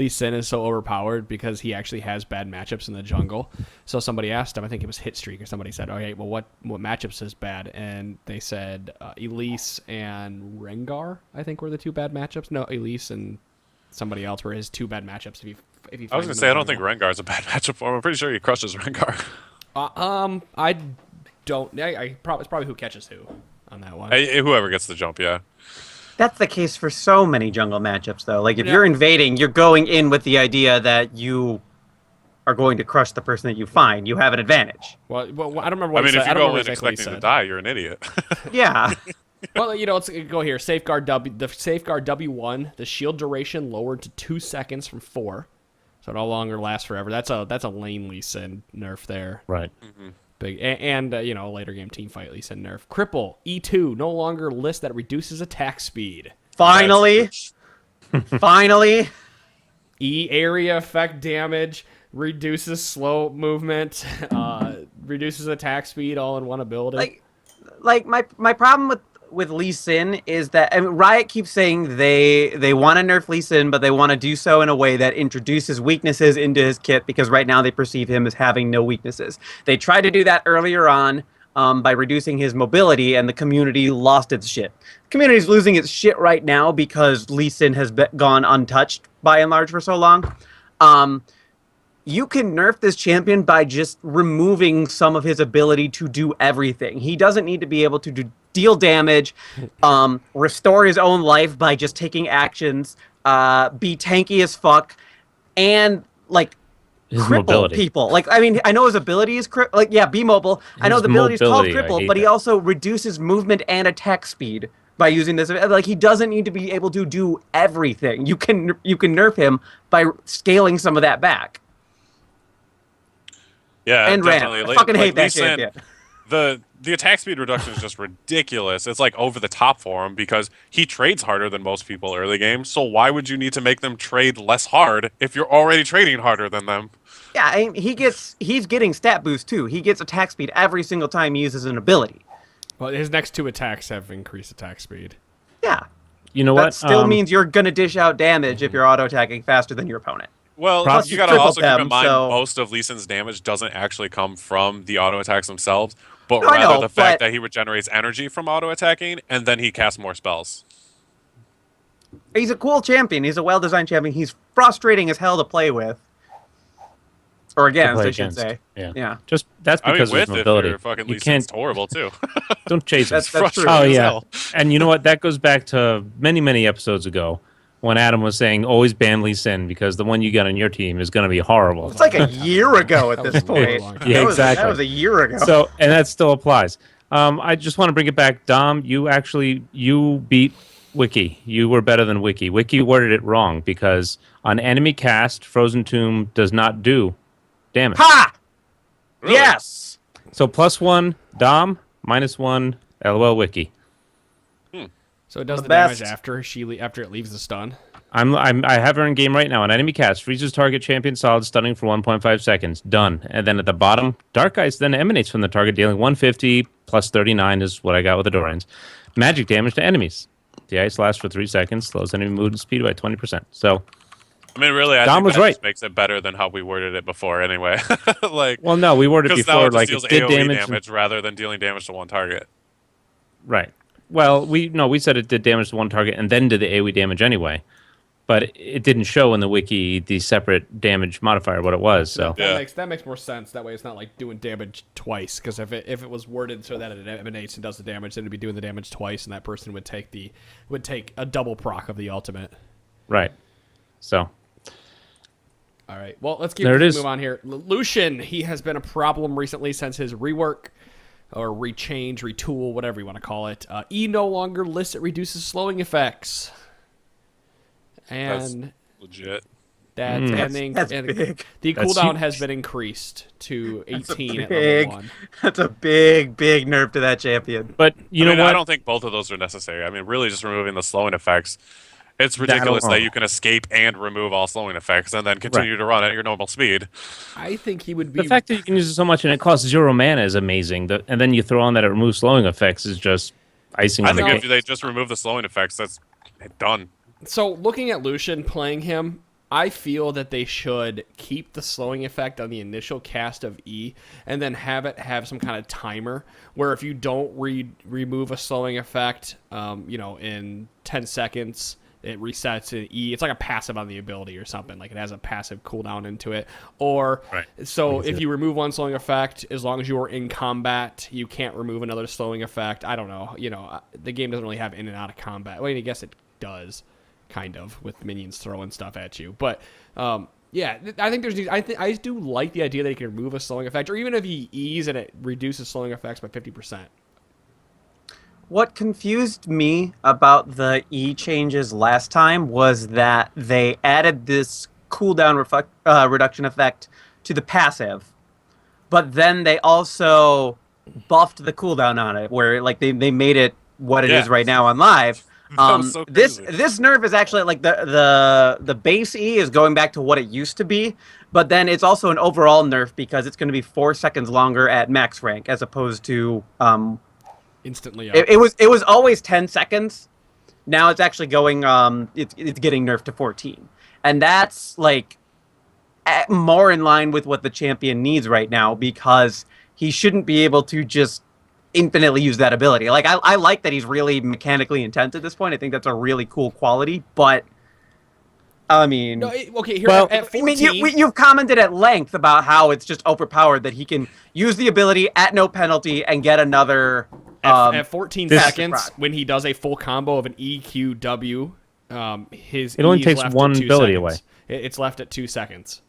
Sin is so overpowered because he actually has bad matchups in the jungle. So somebody asked him, I think it was Hitstreak or somebody said, okay, well, what matchups is bad? And they said Elise and Rengar, I think, were the two bad matchups. No, Elise and somebody else were his two bad matchups. If you I was gonna say I don't think Rengar's a bad matchup for him. I'm pretty sure he crushes Rengar. I don't. It's probably who catches who on that one. Whoever gets the jump, yeah. That's the case for so many jungle matchups, though. Like, if you're invading, you're going in with the idea that you are going to crush the person that you find. You have an advantage. Well, I don't remember what I mean, he if said. you I don't go remember in exactly expecting to die, you're an idiot. Yeah. Well, let's go here. Safeguard W1. The shield duration lowered to 2 seconds from 4, so it no longer lasts forever. That's a lane Lee Sin nerf there. Right. Big and later game team fight Lee Sin nerf. Cripple E2 no longer list that reduces attack speed. Finally. Finally. E area effect damage reduces slow movement, reduces attack speed all in one ability. Like my problem with Lee Sin is that Riot keeps saying they want to nerf Lee Sin, but they want to do so in a way that introduces weaknesses into his kit because right now they perceive him as having no weaknesses. They tried to do that earlier on by reducing his mobility, and the community lost its shit. The community's losing its shit right now because Lee Sin has gone untouched by and large for so long. You can nerf this champion by just removing some of his ability to do everything. He doesn't need to be able to deal damage, restore his own life by just taking actions, be tanky as fuck, and His cripple mobility. people. I know his ability is be mobile. I know His the ability is called mobility, I cripple, hate but he that. also reduces movement and attack speed by using this. He doesn't need to be able to do everything. You can nerf him by scaling some of that back. Yeah, And Ram. definitely. I fucking hate that Lee Sin, champion. The attack speed reduction is just ridiculous. It's like over the top for him because he trades harder than most people early game. So why would you need to make them trade less hard if you're already trading harder than them? Yeah, he's getting stat boost too. He gets attack speed every single time he uses an ability. Well, his next two attacks have increased attack speed. Yeah. You know That what? still means you're gonna dish out damage if you're auto attacking faster than your opponent. Well, Plus you you gotta triple also keep them, in mind so- most of Lee Sin's damage doesn't actually come from the auto attacks themselves, but No, I rather know, the fact but- that he regenerates energy from auto attacking and then he casts more spells. He's a cool champion. He's a well-designed champion. He's frustrating as hell to play with. Or against, I should say. Yeah. Just that's I mean, because of his with if mobility. you're fucking You Lee Sin's can't horrible too. don't chase him. That's true. Frustrating Oh as yeah, hell. and you know what? That goes back to many, many episodes ago when Adam was saying always ban Lee Sin because the one you got on your team is going to be horrible. It's like a year ago at That this was a really point. long time. Yeah, That was exactly. a year ago. So, and that still applies. I just want to bring it back, Dom. You beat Wiki. You were better than Wiki. Wiki worded it wrong because on enemy cast, Frozen Tomb does not do damage. Ha! Really? Yes! So +1 Dom, -1 LOL Wiki. So it does The the damage best. after it leaves the stun. I have her in game right now. On enemy cast, freezes target champion solid, stunning for 1.5 seconds. Done. And then at the bottom, Dark Ice then emanates from the target, dealing 150 plus 39 is what I got with the Dorans. Magic damage to enemies. The ice lasts for 3 seconds, slows enemy movement speed by 20%. So, I mean, really, I Dom think was that right. just makes it better than how we worded it before, anyway. Like, Well, no, we worded it because now before it just like deals it did AOE damage. rather than dealing damage to one target. Right. Well, we said it did damage to one target and then did the AoE damage anyway. But it didn't show in the wiki the separate damage modifier what it was. So Yeah. That makes more sense. That way, it's not like doing damage twice. Because if it was worded so that it emanates and does the damage, then it'd be doing the damage twice, and that person would take a double proc of the ultimate. right. So All right. Well, let's move on here. Lucian, he has been a problem recently since his rework or rechange, retool, whatever you want to call it. E no longer lists it reduces slowing effects. That's And legit. that's ending. That's and big. the That's cooldown huge. has been increased to 18 at Big. level 1. That's a big nerf to that champion. but you know I what? I don't think both of those are necessary. I mean, really, just removing the slowing effects. It's ridiculous that you can escape and remove all slowing effects and then continue to run at your normal speed. I think he would be. The fact that you can use it so much and it costs 0 mana is amazing. And then you throw on that it removes slowing effects is just icing I on the think cake. if they just remove the slowing effects, that's done. So, looking at Lucian, playing him, I feel that they should keep the slowing effect on the initial cast of E and then have it have some kind of timer where if you don't remove a slowing effect, in 10 seconds, it resets in E. It's like a passive on the ability or something. Like it has a passive cooldown into it. Or, so if you remove one slowing effect, as long as you are in combat, you can't remove another slowing effect. I don't know. The game doesn't really have in and out of combat. Well, I guess it does. Kind of, with minions throwing stuff at you, but I think I do like the idea that he can remove a slowing effect, or even if he E's and it reduces slowing effects by 50%. What confused me about the E changes last time was that they added this cooldown reduction effect to the passive, but then they also buffed the cooldown on it, where like they made it what it is right now on live. Was so This crazy. nerf is actually like the base E is going back to what it used to be, but then it's also an overall nerf because it's going to be 4 seconds longer at max rank as opposed to Instantly up. it was always 10 seconds. Now it's actually going it's getting nerfed to 14, and that's like more in line with what the champion needs right now because he shouldn't be able to just infinitely use that ability. Like I like that he's really mechanically intense at this point. I think that's a really cool quality, but I mean, Okay, here Well, at 14, I mean, you've commented at length about how it's just overpowered that he can use the ability at no penalty and get another. at 14 this- seconds, when he does a full combo of an EQW, his It only E is takes left one at 2 ability seconds. It's left at 2 seconds.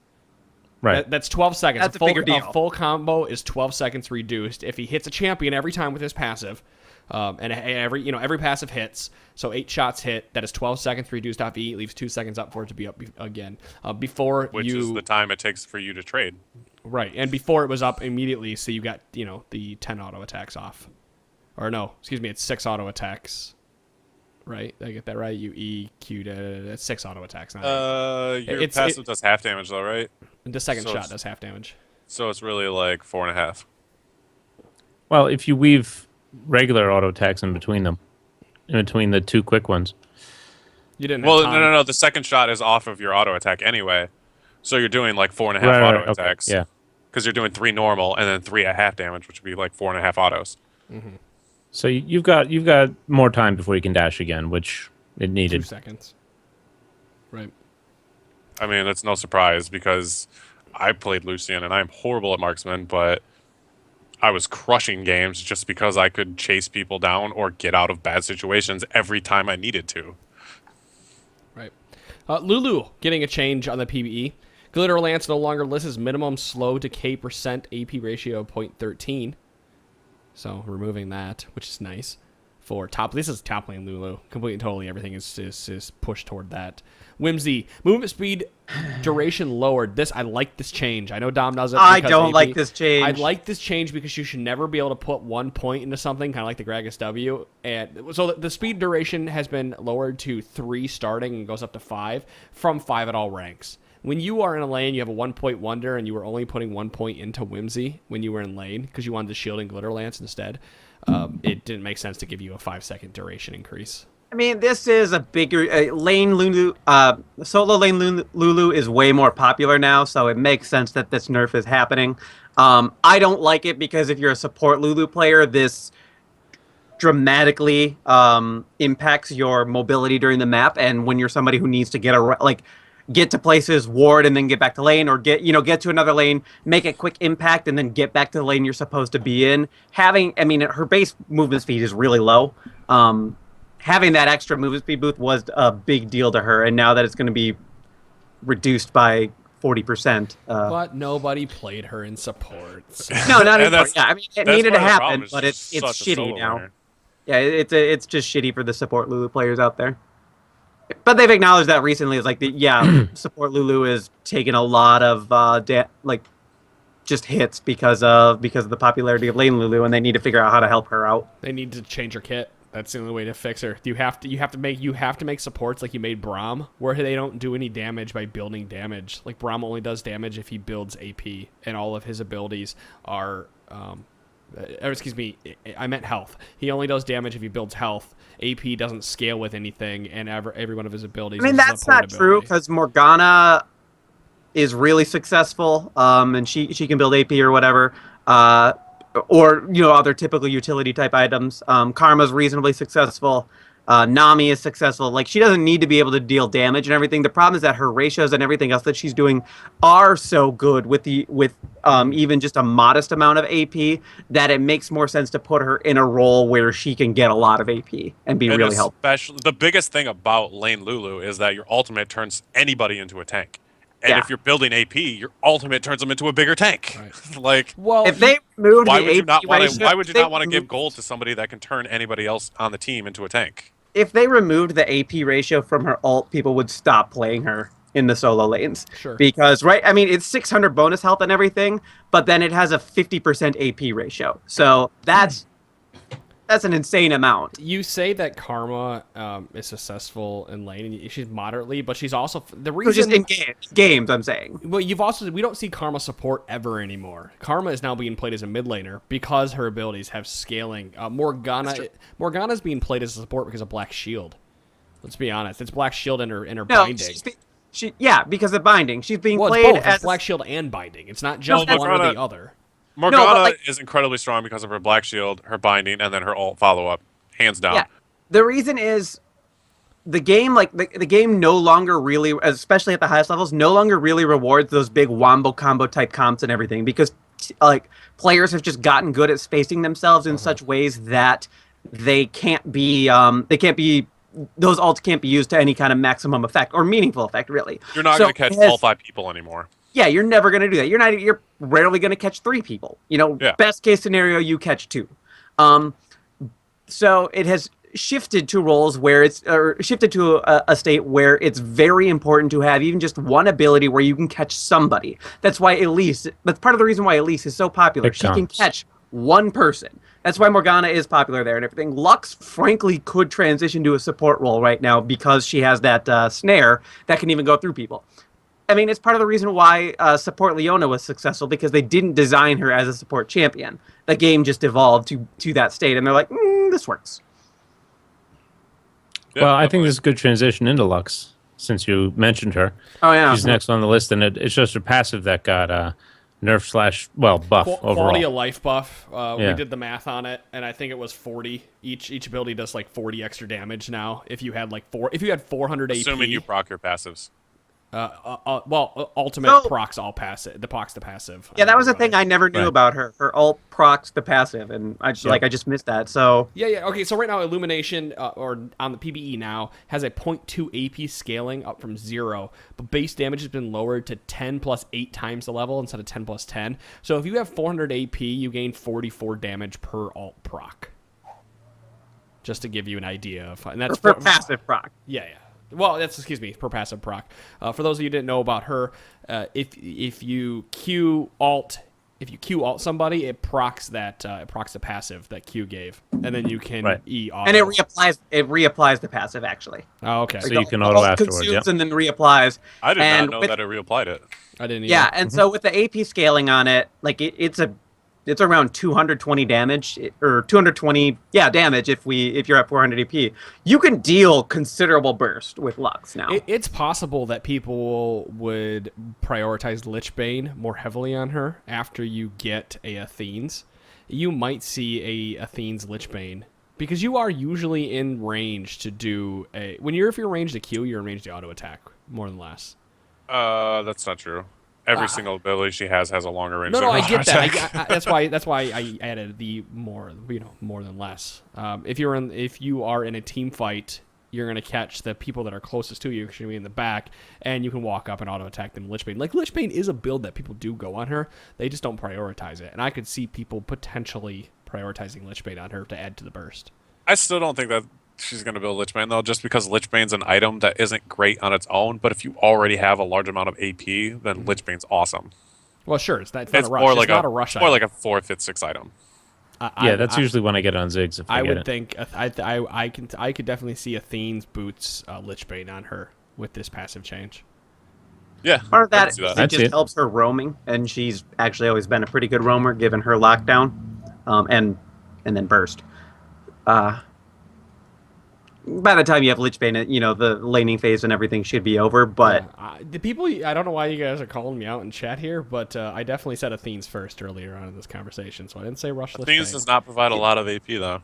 Right. That's 12 seconds. That's a bigger deal. A full combo is 12 seconds reduced if he hits a champion every time with his passive, and every passive hits. So 8 shots hit. That is 12 seconds reduced off E. It leaves 2 seconds up for it to be up again. Which is the time it takes for you to trade. Right, and before it was up immediately, so you got the 10 auto attacks off, or no, excuse me, it's 6 auto attacks. Right, did I get that right? You EQ'd that's 6 auto attacks. Not Your passive does half damage though, right? the second so shot it's- does half damage. So it's really like 4.5. Well, if you weave regular auto attacks in between them, in between the 2 quick ones. You didn't. Well, have time. no. The second shot is off of your auto attack anyway, so you're doing like 4.5 Right, auto okay, attacks. yeah. Because you're doing 3 normal and then 3 at half damage, which would be like 4.5 autos. So you've got more time before you can dash again, which it 2 needed. seconds. Right. I mean, it's no surprise because I played Lucian and I'm horrible at marksman, but I was crushing games just because I could chase people down or get out of bad situations every time I needed to. Right. Lulu getting a change on the PvE. Glitter Lance no longer lists as minimum slow decay percent AP ratio of 0.13. So removing that, which is nice. For top, this is top lane Lulu. Completely and totally everything is pushed toward that. Whimsy. Movement speed duration lowered. I like this change. I know Dom does it. I because don't AP. like this change. I like this change because you should never be able to put 1 point into something, kind of like the Gragas W. And so the speed duration has been lowered to 3 starting and goes up to 5 from 5 at all ranks. When you are in a lane, you have a 1 point wonder, and you were only putting 1 point into Whimsy when you were in lane because you wanted the shield and glitter lance instead. It didn't make sense to give you a 5-second duration increase. I mean, this is a bigger lane Lulu. Solo lane Lulu is way more popular now, so it makes sense that this nerf is happening. I don't like it because if you're a support Lulu player, this dramatically impacts your mobility during the map. And when you're somebody who needs to get to places, ward, and then get back to lane, or get to another lane, make a quick impact, and then get back to the lane you're supposed to be in. Her base movement speed is really low. Having that extra movement speed boost was a big deal to her, and now that it's going to be reduced by 40%. But nobody played her in support. So. No, not anymore. that's- Yeah, I mean, it that's needed to part of the happen, problem, but it's such a shitty solo now. winner. Yeah, it's just shitty for the support Lulu players out there. But they've acknowledged that recently. It's like, support Lulu is taking a lot of just hits because of the popularity of lane Lulu, and they need to figure out how to help her out. They need to change her kit. That's the only way to fix her. You have to make supports like you made Braum, where they don't do any damage by building damage. Like Braum only does damage if he builds AP, and all of his abilities are. Excuse me, I meant health. He only does damage if he builds health. AP doesn't scale with anything, and every one of his abilities. I mean, is a that's support not true ability. because Morgana is really successful, and she can build AP or whatever, or other typical utility type items. Karma's reasonably successful. Nami is successful. Like, she doesn't need to be able to deal damage and everything. The problem is that her ratios and everything else that she's doing are so good with even just a modest amount of AP that it makes more sense to put her in a role where she can get a lot of AP and be really helpful. Especially, the biggest thing about lane Lulu is that your ultimate turns anybody into a tank. And if you're building AP, your ultimate turns them into a bigger tank. Right. If they removed why the would you AP not want ratio, to? Why would you not want to give gold to somebody that can turn anybody else on the team into a tank? If they removed the AP ratio from her ult, people would stop playing her in the solo lanes. Sure. Because, it's 600 bonus health and everything, but then it has a 50% AP ratio. So that's an insane amount. You say that Karma is successful in lane, and she's moderately, but she's also the reason. Just in games, I'm saying. Well, we don't see Karma support ever anymore. Karma is now being played as a mid laner because her abilities have scaling. Morgana's being played as a support because of Black Shield. Let's be honest, it's Black Shield and her binding. Because of binding, she's being Well, played it's both. as It's Black Shield and binding. It's not just one or the other. Morgana is incredibly strong because of her Black Shield, her binding, and then her ult follow-up. Hands down. Yeah. The reason is the game, the game no longer really, especially at the highest levels, no longer really rewards those big wombo combo type comps and everything because players have just gotten good at spacing themselves in such ways that those ults can't be used to any kind of maximum effect or meaningful effect, really. You're not going to catch all 5 people anymore. Yeah, you're never going to do that. You're rarely going to catch 3 people. Best case scenario, you catch 2. So it has shifted to roles where shifted to a state where it's very important to have even just one ability where you can catch somebody. That's part of the reason why Elise is so popular. She can catch one person. That's why Morgana is popular there and everything. Lux, frankly, could transition to a support role right now because she has that snare that can even go through people. I mean, it's part of the reason why support Leona was successful because they didn't design her as a support champion. The game just evolved to that state, and they're like, this works. Yeah, well, I think this is a good transition into Lux, since you mentioned her. Oh, yeah. She's next on the list, and it's just her passive that got nerf buff overall. Quality of life buff. Yeah. We did the math on it, and I think it was 40. Each ability does 40 extra damage now. If you had 400 AP. Assuming you proc your passives. Ultimate procs all passive. The procs the passive. Yeah, that was the thing I never knew about her. Her ult procs the passive, and I just missed that. So yeah. Okay, so right now Illumination or on the PBE now has a 0.2 AP scaling up from 0, but base damage has been lowered to 10 plus 8 times the level instead of 10 plus 10. So if you have 400 AP, you gain 44 damage per alt proc. Just to give you an idea of, and that's for passive proc. Yeah. Well, per passive proc. For those of you who didn't know about her, if you Q alt somebody, it procs the passive that Q gave, and then you can E auto. And it reapplies the passive actually. Oh, okay. So you can auto afterwards. Consumes and then reapplies. I did not know that it reapplied it. I didn't either. Yeah, and so with the AP scaling on it, it's it's around 220 damage or 220 damage if you're at 400 EP. You can deal considerable burst with Lux now. It's possible that people would prioritize Lichbane more heavily on her after you get a Athene's. You might see a Athene's Lichbane because you are usually in range to do if you're in range to Q, you're in range to auto attack more than less. That's not true. Every single ability she has a longer range. No, I get that. That's why I added the more than less. If you are in a team fight, you're gonna catch the people that are closest to you because you're gonna be in the back, and you can walk up and auto attack them. Lichbane, Lichbane is a build that people do go on her. They just don't prioritize it, and I could see people potentially prioritizing Lichbane on her to add to the burst. I still don't think that she's going to build Lichbane, though, just because Lichbane's an item that isn't great on its own, but if you already have a large amount of AP, then Lichbane's awesome. Well, sure, it's not a rush. More like it's not a rush more item. like a 4th, 5th, 6th item. That's usually when I get on Ziggs. If I would get it. think I could definitely see Athene's boots Lichbane on her with this passive change. Yeah. Part of that I can see is that. it I'd see just it. helps her roaming, and she's actually always been a pretty good roamer given her lockdown, and then burst. By the time you have Lichbane, the laning phase and everything should be over. But The people, I don't know why you guys are calling me out in chat here, but I definitely said Athene's first earlier on in this conversation, so I didn't say rush Athene's Lichbane. does not provide a lot of AP, though.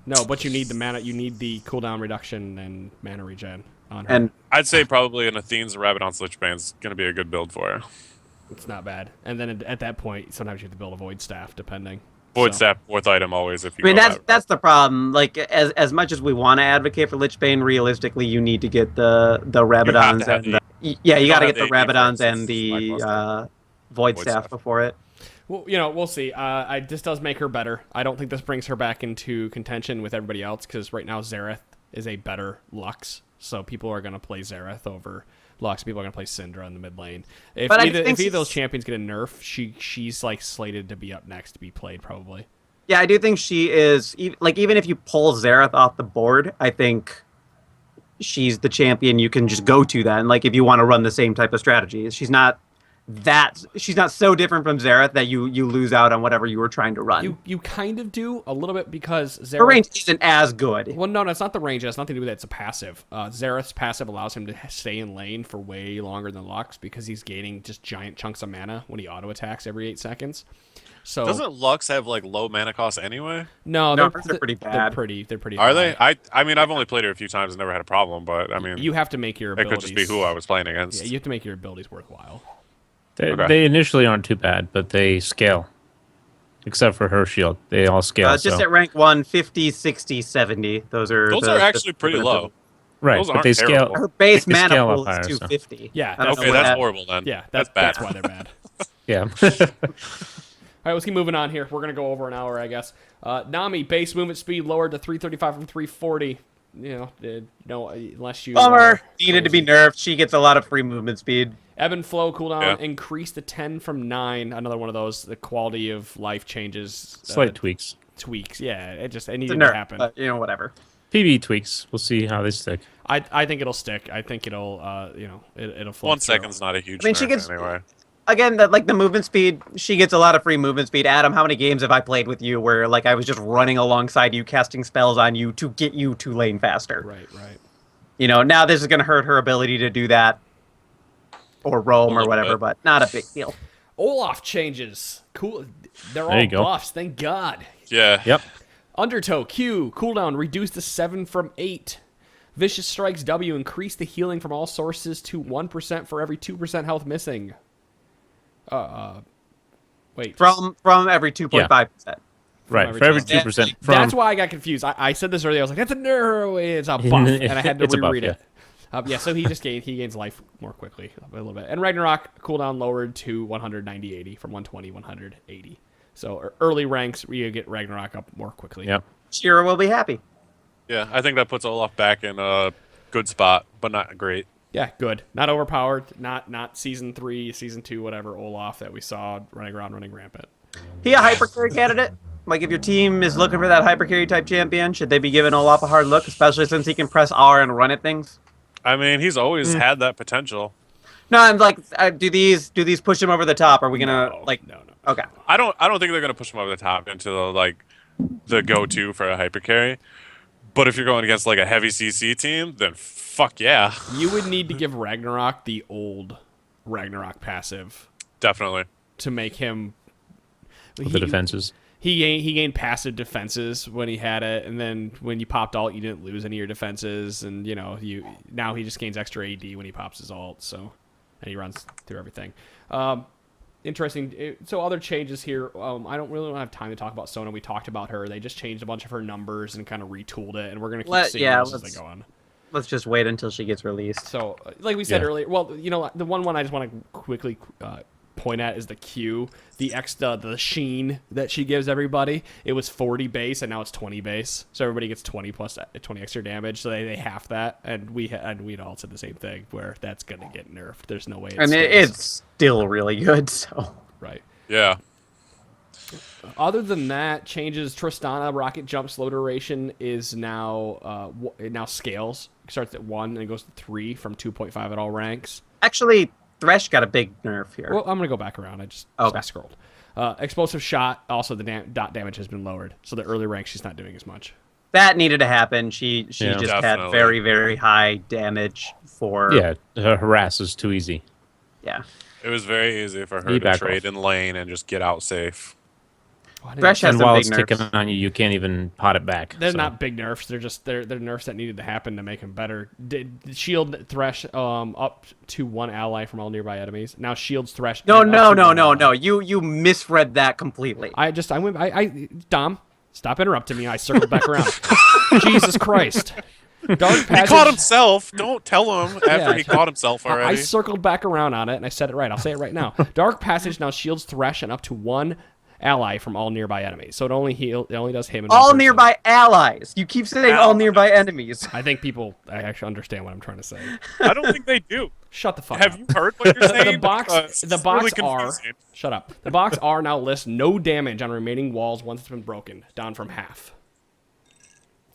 No, but you need the mana. You need the cooldown reduction and mana regen on her. and I'd say probably an Athene's Rabadon's Lichbane's going to be a good build for her. it's not bad. And then at that point, sometimes you have to build a void staff, depending. Void So- Staff, 4th item always. If you I mean, go that's that route. that's the problem. Like, as much as we want to advocate for Lichbane, realistically, you need to get the Rabadons have and the- you got to don't get have the the AP Rabadons first, and it's the lackluster. Void Void Staff Staff. before it. Well, we'll see. This does make her better. I don't think this brings her back into contention with everybody else because right now Xerath is a better Lux, so people are going to play Xerath over Lux. People are going to play Syndra in the mid lane. If But I either think of those champions get a nerf, she's like slated to be up next to be played probably. Yeah, I do think she is. Even if you pull Xerath off the board, I think she's the champion you can just go to then. Like, if you want to run the same type of strategy, she's not so different from Xerath that you lose out on whatever you were trying to run. You kind of do a little bit because Xerath. Her range isn't as good. Well, no, it's not the range. It has nothing to do with that. It's a passive. Xerath's passive allows him to stay in lane for way longer than Lux because he's gaining just giant chunks of mana when he auto attacks every 8 seconds. So Doesn't Lux have like low mana cost anyway? no, No, they're pretty They're bad. pretty Are high. they? I mean, I've only played her a few times and never had a problem, but I mean, You have to make your it abilities. could just be who I was playing against. Yeah, you have to make your abilities worthwhile. Okay. They initially aren't too bad, but they scale. Except for her shield. They all scale. Just so. at rank 1, 50, 60, 70. Those are actually pretty low. Right, those but aren't they scale. terrible. Her base They mana scale up pool higher, is so. 250. Yeah, I don't Okay, know that's that- horrible then. Yeah, that's bad. that's why they're bad. Yeah. All right, let's keep moving on here. We're gonna go over an hour, I guess. Nami base movement speed lowered to 335 from 340. Unless you Bummer. Needed to be nerfed. She gets a lot of free movement speed. Ebb and flow cooldown Yeah. increased to 10 from 9. Another one of those the quality of life changes. Slight tweaks. tweaks. Yeah, it It's needed a to nerf, happen. but whatever. PB tweaks. We'll see how they stick. I think it'll stick. I think it'll it'll flow 1 through. second's not a huge I mean, she nerf gets- anyway. Again, the movement speed, she gets a lot of free movement speed. Adam, how many games have I played with you where like I was just running alongside you, casting spells on you to get you to lane faster? Right. Now this is going to hurt her ability to do that or roam or little whatever, bit. but not a big deal. Olaf changes. Cool. They're There all you go. buffs. Thank God. Yeah. Yep. Undertow Q cooldown reduced to 7 from 8. Vicious Strikes W increased the healing from all sources to 1% for every 2% health missing. Wait. From every 2.5%. Right. every For every time. 2%. That's why I got confused. I said this earlier. I was like, "That's a nerf. It's a buff," and I had to It's a buff, reread it. So he just gains life more quickly a little bit. And Ragnarok cooldown lowered to 190-80 from 120 180. So early ranks you get Ragnarok up more quickly. Yep. Shira will be happy. Yeah, I think that puts Olaf back in a good spot, but not great. Yeah, good. Not overpowered. Not season 3, season 2, whatever Olaf that we saw running around, running rampant. He a hyper carry candidate? Like, if your team is looking for that hyper carry type champion, should they be giving Olaf a hard look, especially since he can press R and run at things? I mean, he's always had that potential. No, I'm like, do these push him over the top? Are we gonna No, like? no. Okay. I don't think they're gonna push him over the top into the go-to for a hyper carry. But if you're going against like a heavy CC team, then fuck yeah, You would need to give Ragnarok the old Ragnarok passive definitely. to make him. With the defenses. He gained passive defenses when he had it, and then when you popped alt, you didn't lose any of your defenses, and now he just gains extra AD when he pops his alt, and he runs through everything. Interesting. So other changes here. I don't have time to talk about Sona. We talked about her. They just changed a bunch of her numbers and kind of retooled it, and we're gonna keep seeing those as they go on. Let's just wait until she gets released. So, like we said earlier, well, the one I just want to quickly point at is the Q, the sheen that she gives everybody. It was 40 base, and now it's 20 base, so everybody gets 20 plus 20 extra damage. So they half that, and we'd all said the same thing, where that's gonna get nerfed. There's no way. It's still really good. So right. Yeah. Other than that, changes. Tristana rocket jump slow duration is now it now scales. It starts at 1 and it goes to 3 from 2.5 at all ranks. actually, Thresh got a big nerf here. Well, I'm gonna go back around. I scrolled. Explosive shot. Also, the dot damage has been lowered, so the early rank she's not doing as much. That needed to happen. She just Definitely. had very, very high damage for... Yeah, her harass is too easy. Yeah. It was very easy for her You to back trade off. in lane and just get out safe. Thresh has And some while big it's nerfs. ticking on you, you can't even pot it back. They're so. not big nerfs. They're just they're nerfs that needed to happen to make him better. Did shield Thresh up to 1 ally from all nearby enemies. Now shields Thresh. No. and up to 1 ally. You misread that completely. Dom, stop interrupting me. I circled back around. Jesus Christ. Dark He Passage. caught himself. Don't tell him after Yeah. he caught himself I already. circled back around on it, and I said it right. I'll say it right now. Dark Passage now shields Thresh and up to 1 ally from all nearby enemies. So it only does him and one All person. nearby allies. You keep saying all nearby enemies. I think people actually understand what I'm trying to say. I don't think they do. Shut the fuck Have up. you heard what you're saying? The box Because it's really R. confusing. Shut up. The box R now lists no damage on remaining walls once it's been broken, down from half.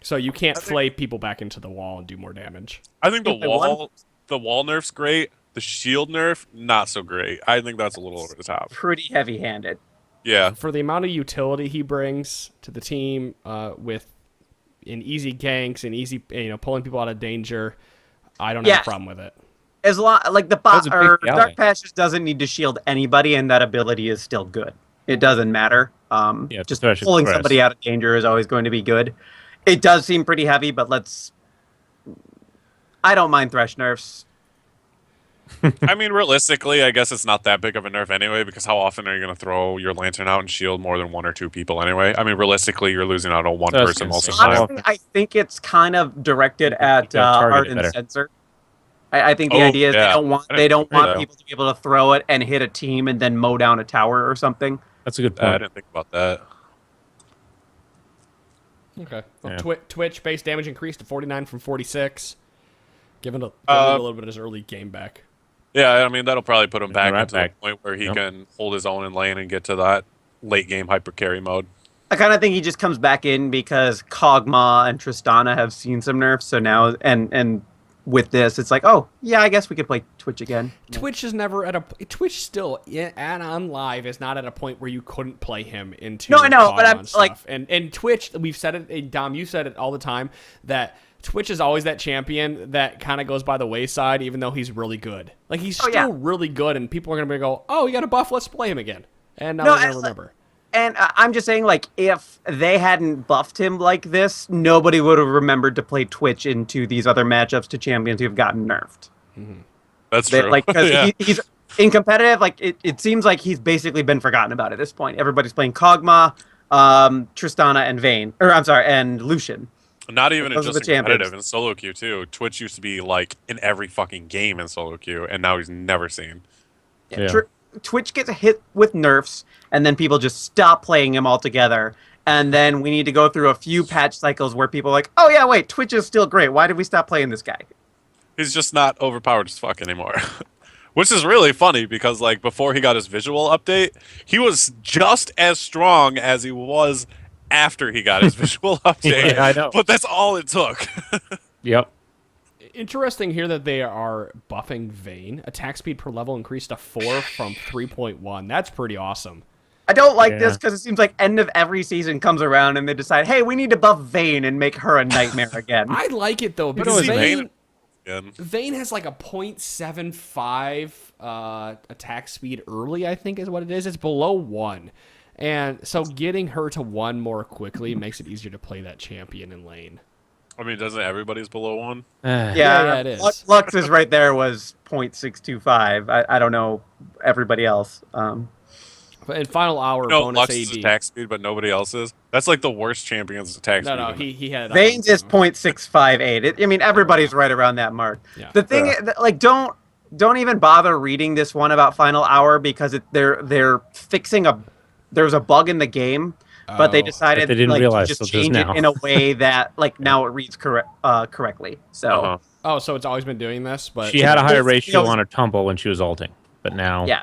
So you can't flay people back into the wall and do more damage. I think If they won- the wall nerf's great. The shield nerf, not so great. I think that's a little over the top. Pretty heavy-handed. Yeah. For the amount of utility he brings to the team, in easy ganks and easy, pulling people out of danger, I don't have a problem with it. As long like the That was a big Dark ally. Passage doesn't need to shield anybody, and that ability is still good. It doesn't matter. Yeah, Just Thresh is pulling Thresh. somebody out of danger is always going to be good. It does seem pretty heavy, but I don't mind Thresh nerfs. I mean, realistically, I guess it's not that big of a nerf anyway, because how often are you going to throw your lantern out and shield more than 1 or 2 people anyway? I mean, realistically, you're losing out on one I was person gonna most of say, the time. Honestly, I think it's kind of directed at gotta target Art it and better. Sensor. I think the Oh, idea is yeah. they don't want I didn't agree, though. people to be able to throw it and hit a team and then mow down a tower or something. That's a good I point. didn't think about that. Okay. Well, Yeah. Twitch base damage increased to 49 from 46. Giving a little bit of his early game back. Yeah, I mean, that'll probably put him back right into back. the point where he Yep. can hold his own in lane and get to that late game hyper carry mode. I kind of think he just comes back in because Kog'Maw and Tristana have seen some nerfs, so now and with this, it's like, oh yeah, I guess we could play Twitch again. Twitch is never at a Twitch still and on live is not at a point where you couldn't play him into. No, I know, but Kog'Maw I'm and like- stuff. And Twitch, we've said it. Dom, you said it all the time that Twitch is always that champion that kind of goes by the wayside, even though he's really good. Like he's Oh, still yeah. really good, and people are gonna go, "Oh, you got a buff? Let's play him again." And now No, they're and, gonna remember. And I'm just saying, like, if they hadn't buffed him like this, nobody would have remembered to play Twitch into these other matchups to champions who've gotten nerfed. That's They, true. like, because Yeah. he's in competitive, like, it seems like he's basically been forgotten about at this point. Everybody's playing Kog'Maw, Tristana, and Vayne. Or, I'm sorry, and Lucian. Not even in Those are just the in competitive, champions. in solo queue too. Twitch used to be like in every fucking game in solo queue, and now he's never seen. Yeah. Twitch gets hit with nerfs, and then people just stop playing him altogether. And then we need to go through a few patch cycles where people are like, oh yeah, wait, Twitch is still great. Why did we stop playing this guy? He's just not overpowered as fuck anymore. Which is really funny because like before he got his visual update, he was just as strong as he was after he got his visual update. Yeah, I know. But that's all it took. Yep. Interesting here that they are buffing Vayne. Attack speed per level increased to 4 from 3.1. That's pretty awesome. I don't like Yeah. this because it seems like end of every season comes around and they decide, hey, we need to buff Vayne and make her a nightmare again. I like it though You because see Vayne again. Vayne has like a 0.75 attack speed early, I think is what it is. It's below 1. And so getting her to 1 more quickly makes it easier to play that champion in lane. I mean, doesn't everybody's below 1? Yeah, it is. Lux is right there was 0.625. I don't know everybody else. But in final hour, No, bonus Lux's AD. attack speed, but nobody else's. That's like the worst champion's attack speed. No, he had it. Vayne's is 0.658. I mean, everybody's right around that mark. Yeah. The thing, like, don't even bother reading this one about final hour because they're fixing there's a bug in the game, but they decided But they didn't like, realize to just till just change it now. in a way that like now it reads correctly. So Uh-huh. Oh, so it's always been doing this, but She had a higher It's- ratio you know, on her tumble when she was ulting, but now yeah,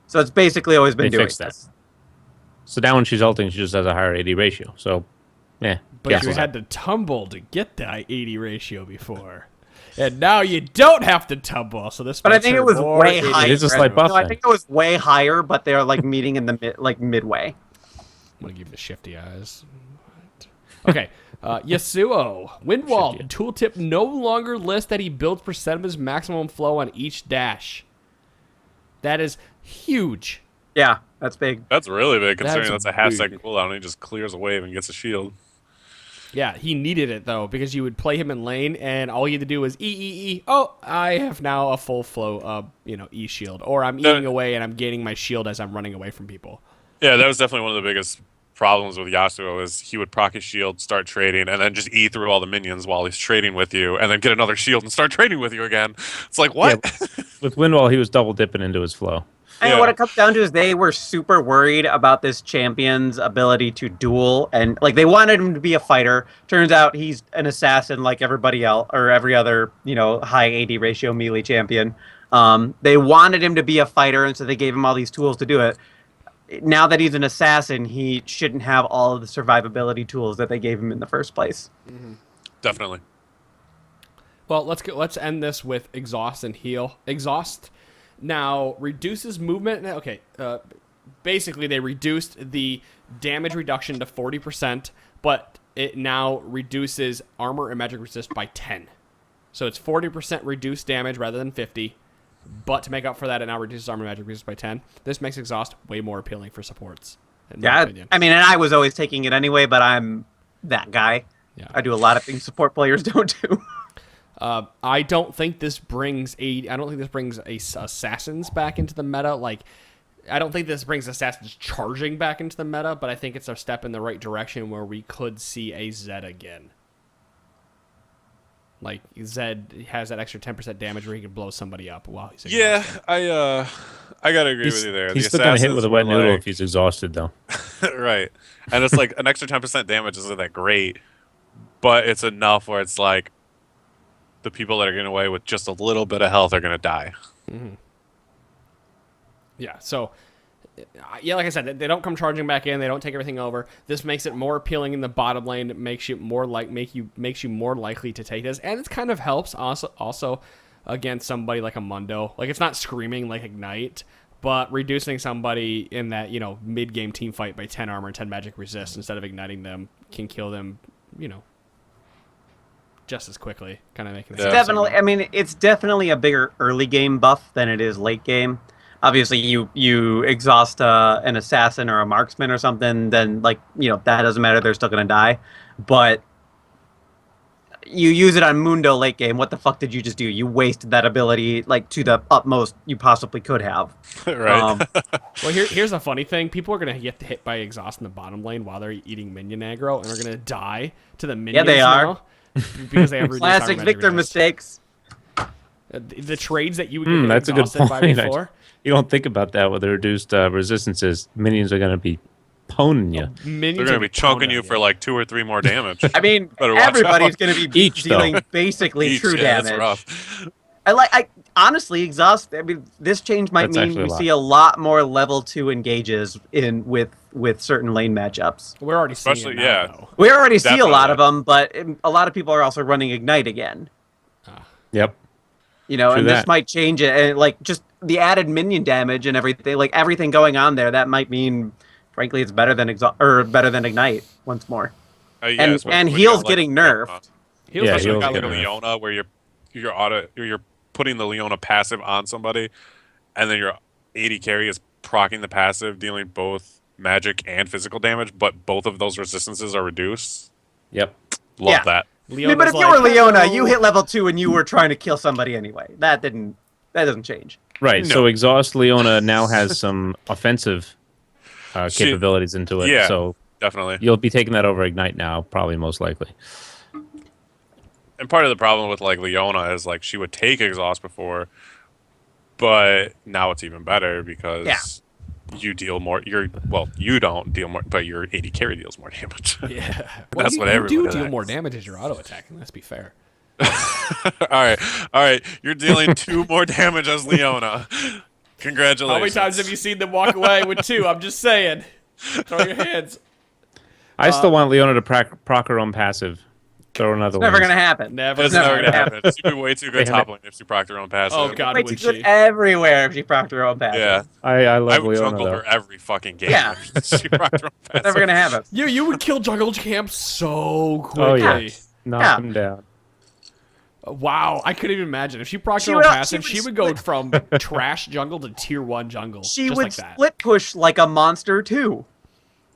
so it's basically always been They doing fixed that. this. So now when she's ulting, she just has a higher AD ratio. So, yeah. But cancels you out. had to tumble to get that 80 ratio before. And now you don't have to tumble, so this But I makes think her it was more way 80. higher. It is a slight buff No, I then. think it was way higher, but they're like meeting in the midway. I'm going to give you the shifty eyes. Okay, Yasuo. Windwall Shifty. tooltip no longer lists that he builds percent of his maximum flow on each dash. That is huge. Yeah, that's big. That's really big, considering That's that's a half big. second cooldown and he just clears a wave and gets a shield. Yeah, he needed it, though, because you would play him in lane, and all you had to do was E. Oh, I have now a full flow, E shield. Or I'm eating away, and I'm gaining my shield as I'm running away from people. Yeah, that was definitely one of the biggest problems with Yasuo is he would proc his shield, start trading, and then just E through all the minions while he's trading with you, and then get another shield and start trading with you again. It's like, what? With Windwall, he was double dipping into his flow. And Yeah. what it comes down to is they were super worried about this champion's ability to duel, and like they wanted him to be a fighter. Turns out he's an assassin like everybody else or every other, high AD ratio melee champion. They wanted him to be a fighter, and so they gave him all these tools to do it. Now that he's an assassin, he shouldn't have all of the survivability tools that they gave him in the first place. Definitely. Well, let's end this with exhaust and heal. Exhaust now reduces movement. Okay, basically they reduced the damage reduction to 40%, but it now reduces armor and magic resist by 10. So it's 40% reduced damage rather than 50. But to make up for that, it now reduces armor and magic resist by 10. This makes exhaust way more appealing for supports. In my Yeah, opinion. I mean, and I was always taking it anyway, but I'm that guy. Yeah. I do a lot of things support players don't do. I don't think this brings assassins back into the meta. Like, I don't think this brings assassins charging back into the meta, but I think it's a step in the right direction where we could see a Zed again. Like, Zed has that extra 10% damage where he can blow somebody up while he's exhausted. Yeah, I gotta agree with you there. He's The still going to hit assassins with a wet were noodle like- if he's exhausted, though. right. And it's like an extra 10% damage isn't that great, but it's enough where it's like the people that are getting away with just a little bit of health are going to die. Yeah, so yeah, like I said, they don't come charging back in. They don't take everything over. This makes it more appealing in the bottom lane. It makes you more makes you more likely to take this, and it kind of helps also against somebody like a Mundo. Like, it's not screaming like Ignite, but reducing somebody in that mid game team fight by 10 armor and 10 magic resist instead of igniting them can kill them just as quickly. Kind of making Yeah. Definitely. I mean, it's definitely a bigger early game buff than it is late game. Obviously, you exhaust an assassin or a marksman or something, then that doesn't matter. They're still gonna die. But you use it on Mundo late game. What the fuck did you just do? You wasted that ability to the utmost you possibly could have. Right. Well, here's a funny thing. People are going to get hit by exhaust in the bottom lane while they're eating minion aggro, and are going to die to the minions they are. now because they have reduced armor Classic magic Victor resist. mistakes. The trades that you would get That's a good exhausted by point. before. You don't think about that with the reduced resistances. Minions are going to be poning you. Minions They're are going to be chunking pounding you for like 2 or 3 more damage. I mean, Better watch everybody's out. going to be Each, though. dealing basically Each, true yeah, damage. That's rough. I honestly exhaust. I mean, this change might That's mean actually a we lot. see a lot more level 2 engages with certain lane matchups. We're already seeing Especially- it now, yeah. though. We already see a lot Definitely. of them, but a lot of people are also running Ignite again. Yep. And True this that. might change it. And just the added minion damage and everything, everything going on there, that might mean frankly, it's better than better than Ignite once more. Yeah, And especially when you heal's got, like, getting nerfed. Heal's Yeah, actually You heal's got like a getting nerfed. Leona where you're putting the Leona passive on somebody, and then your AD carry is proccing the passive, dealing both magic and physical damage, but both of those resistances are reduced. Yep. Love Yeah. that. I mean, but if you were Leona, you hit level 2 and you were trying to kill somebody anyway. That doesn't change. Right. No. So Exhaust Leona now has some offensive capabilities into it. Yeah. So Definitely. you'll be taking that over Ignite now, probably most likely. And part of the problem with like Leona is like she would take exhaust before, but now it's even better because you deal more. You don't deal more, but your AD carry deals more damage. Yeah. That's what you everybody do deal likes. more damage as you're auto attacking. Let's be fair. all right. You're dealing 2 more damage as Leona. Congratulations. How many times have you seen them walk away with 2? I'm just saying. Throw your hands. I still want Leona to proc her own passive. Throw another one. Never gonna happen. Never. It's never gonna happen. She'd be way too good top lane if she procced her own passive. Oh God, Way would too good she? everywhere if she procced her own passive. Yeah. I love I would Leona jungle though. her every fucking game. Yeah. if she procced her own passive. Never gonna happen. You would kill jungle camp so quickly. Oh yeah. Knock Yeah. him down. Wow, I couldn't even imagine if she procced She her own would- passive. she She would would go from trash jungle to tier 1 jungle. She just would like that. split push like a monster too.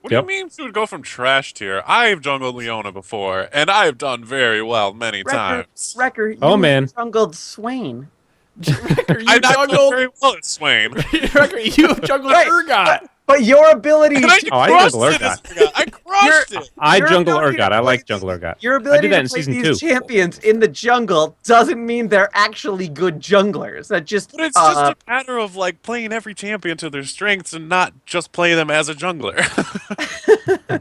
What do you mean she would go from trash tier? I've jungled Leona before, and I've done very well many times. Wrecker, you Oh, man. jungled Swain. Wrecker, you I've done jungled. very well at Swain. Wrecker, you have jungled Right, Urgot. But your ability, And I Oh, I crushed jungle it. Urgot. I crushed it. I Your jungle ability to Urgot. I play like jungle Urgot. your I ability did that to in play season these 2. champions in the jungle doesn't mean they're actually good junglers. That just But it's just a matter of like playing every champion to their strengths and not just play them as a jungler.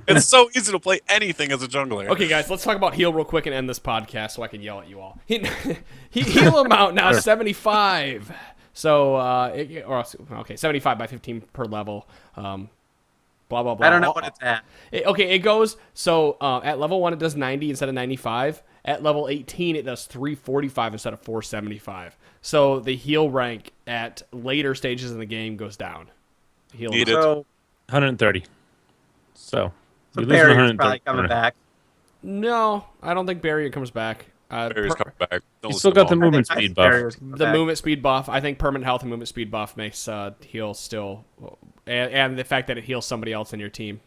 It's so easy to play anything as a jungler. Okay, guys, let's talk about heal real quick and end this podcast so I can yell at you all. Heal amount now 75. So, okay, 75 by 15 per level. Blah blah blah. I don't know what it's at. It goes so at level 1 it does 90 instead of 95. At level 18 it does 345 instead of 475. So the heal rank at later stages in the game goes down. Heal Need amount. it. So 130. So the you lose barrier's 130. probably coming back. No, I don't think barrier comes back. Barry's coming back. Don't You listen still to got the Paul. movement I think speed buff. barrier's coming The back. movement speed buff, I think permanent health and movement speed buff makes heal still, and the fact that it heals somebody else in your team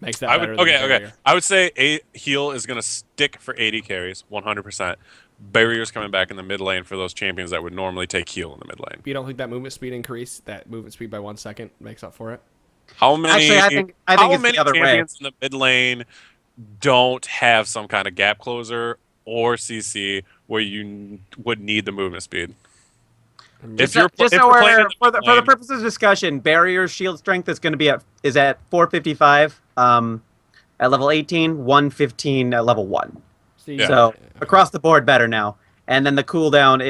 makes that better. than barrier. I would say a heal is going to stick for 80 carries, 100%. Barrier's coming back in the mid lane for those champions that would normally take heal in the mid lane. You don't think that movement speed increase, that movement speed by 1 second, makes up for it? How many? Actually, I think how it's many the other way. champions in the mid lane don't have some kind of gap closer or CC where you would need the movement speed? Just if so you're playing in for the mid lane- purposes of discussion, barrier shield strength is going to be at 455 at level 18, 115 at level 1. See, Yeah. So across the board better now. And then the cooldown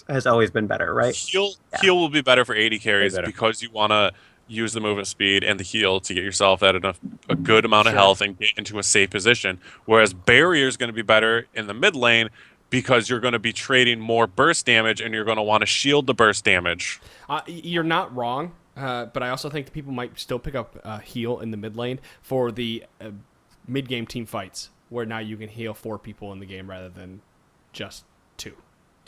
has always been better, right? Heal will be better for 80 carries Way better. because you want to use the movement speed and the heal to get yourself at a good amount of health and get into a safe position. Whereas barrier is going to be better in the mid lane because you're going to be trading more burst damage and you're going to want to shield the burst damage. You're not wrong, but I also think that people might still pick up heal in the mid lane for the mid game team fights, where now you can heal 4 people in the game rather than just 2.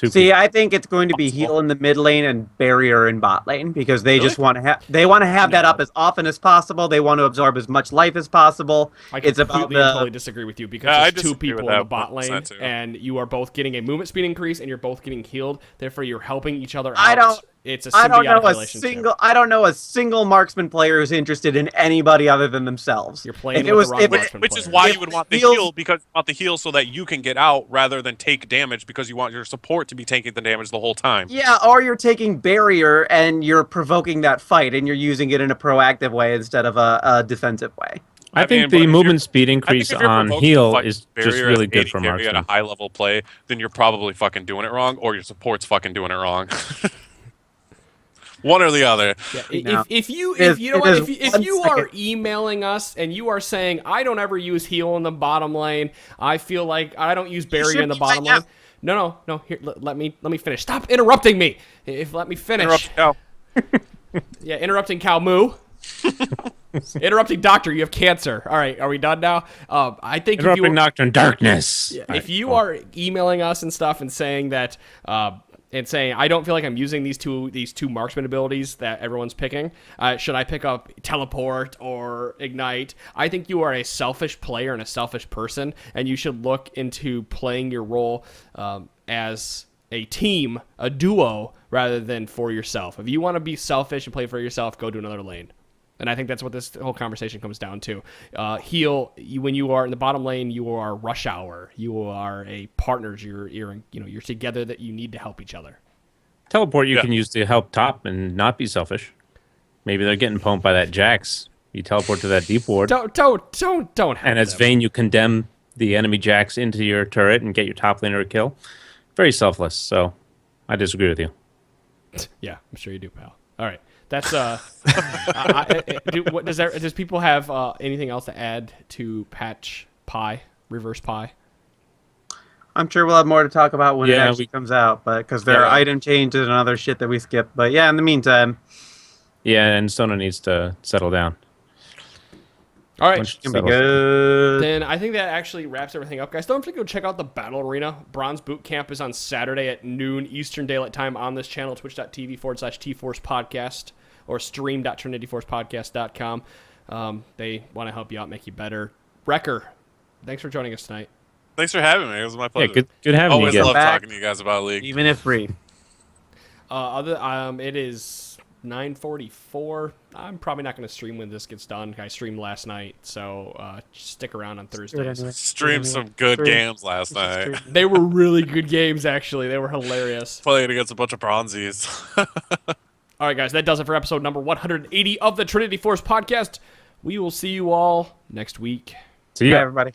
See, I think it's going to be heal in the mid lane and barrier in bot lane because they just want to have that up as often as possible. They want to absorb as much life as possible. I It's about completely and totally disagree with you because Yeah, I there's 2 disagree with people in the that bot lane, 100% too. and you are both getting a movement speed increase, and you're both getting healed. Therefore, you're helping each other out. I don't It's a I don't know symbiotic a relationship. I don't know a single marksman player who's interested in anybody other than themselves. You're playing If with it was the wrong if it, marksman Which is player. why If you would want the heals- heal because you want the heal so that you can get out rather than take damage because you want your support to be taking the damage the whole time. yeah, or you're taking barrier and you're provoking that fight and you're using it in a proactive way instead of a defensive way. I I think mean, but the if movement you're- speed I increase think if you're on provoking heal fight is barrier just as really an good 80 for carry at marksman. a high level play, then you're probably fucking doing it wrong, or your support's fucking doing it wrong. One or the other. Yeah, if you It you know is what if 1 you are second. emailing us and you are saying I don't ever use heal in the bottom lane, I feel like I don't use barrier should in the be bottom right lane. No. Here, let me finish. Stop interrupting me. Let me finish. Interrupt. No. Yeah, interrupting Cow Moo. Interrupting Doctor, you have cancer. All right, are we done now? I think if Interrupting you, Nocturne, darkness. if you are emailing us and stuff and saying that, I don't feel like I'm using these two marksman abilities that everyone's picking. Should I pick up teleport or ignite? I think you are a selfish player and a selfish person, and you should look into playing your role as a team, a duo, rather than for yourself. If you want to be selfish and play for yourself, go to another lane. And I think that's what this whole conversation comes down to. When you are in the bottom lane, you are rush hour. You are a partners. You're together, that you need to help each other. Teleport you can use to help top and not be selfish. Maybe they're getting pwned by that Jax. You teleport to that deep ward. Don't help And as them. Vayne, you condemn the enemy Jax into your turret and get your top laner a kill. Very selfless. So I disagree with you. Yeah, I'm sure you do, pal. All right. That's does people have anything else to add to patch Pi, reverse Pi? I'm sure we'll have more to talk about when it Yeah, actually comes out, but because there are item changes and other shit that we skipped. But yeah, in the meantime, Yeah, and Sona needs to settle down. All right. Once she it's gonna be settles- good. Then I think that actually wraps everything up, guys. Don't forget to go check out the Battle Arena. Bronze Boot Camp is on Saturday at noon Eastern Daylight Time on this channel, twitch.tv/TForce Podcast or stream.trinityforcepodcast.com. They want to help you out, make you better. Wrecker, thanks for joining us tonight. Thanks for having me. It was my Yeah, pleasure. good having you Always again. love Back. talking to you guys about League. Even if free. It is 9:44. I'm probably not going to stream when this gets done. I streamed last night, so stick around on Thursdays. Streamed some good games last night. They were really good games, actually. They were hilarious. Playing against a bunch of bronzies. All right, guys, that does it for episode number 180 of the Trinity Force Podcast. We will see you all next week. See Bye, ya. everybody.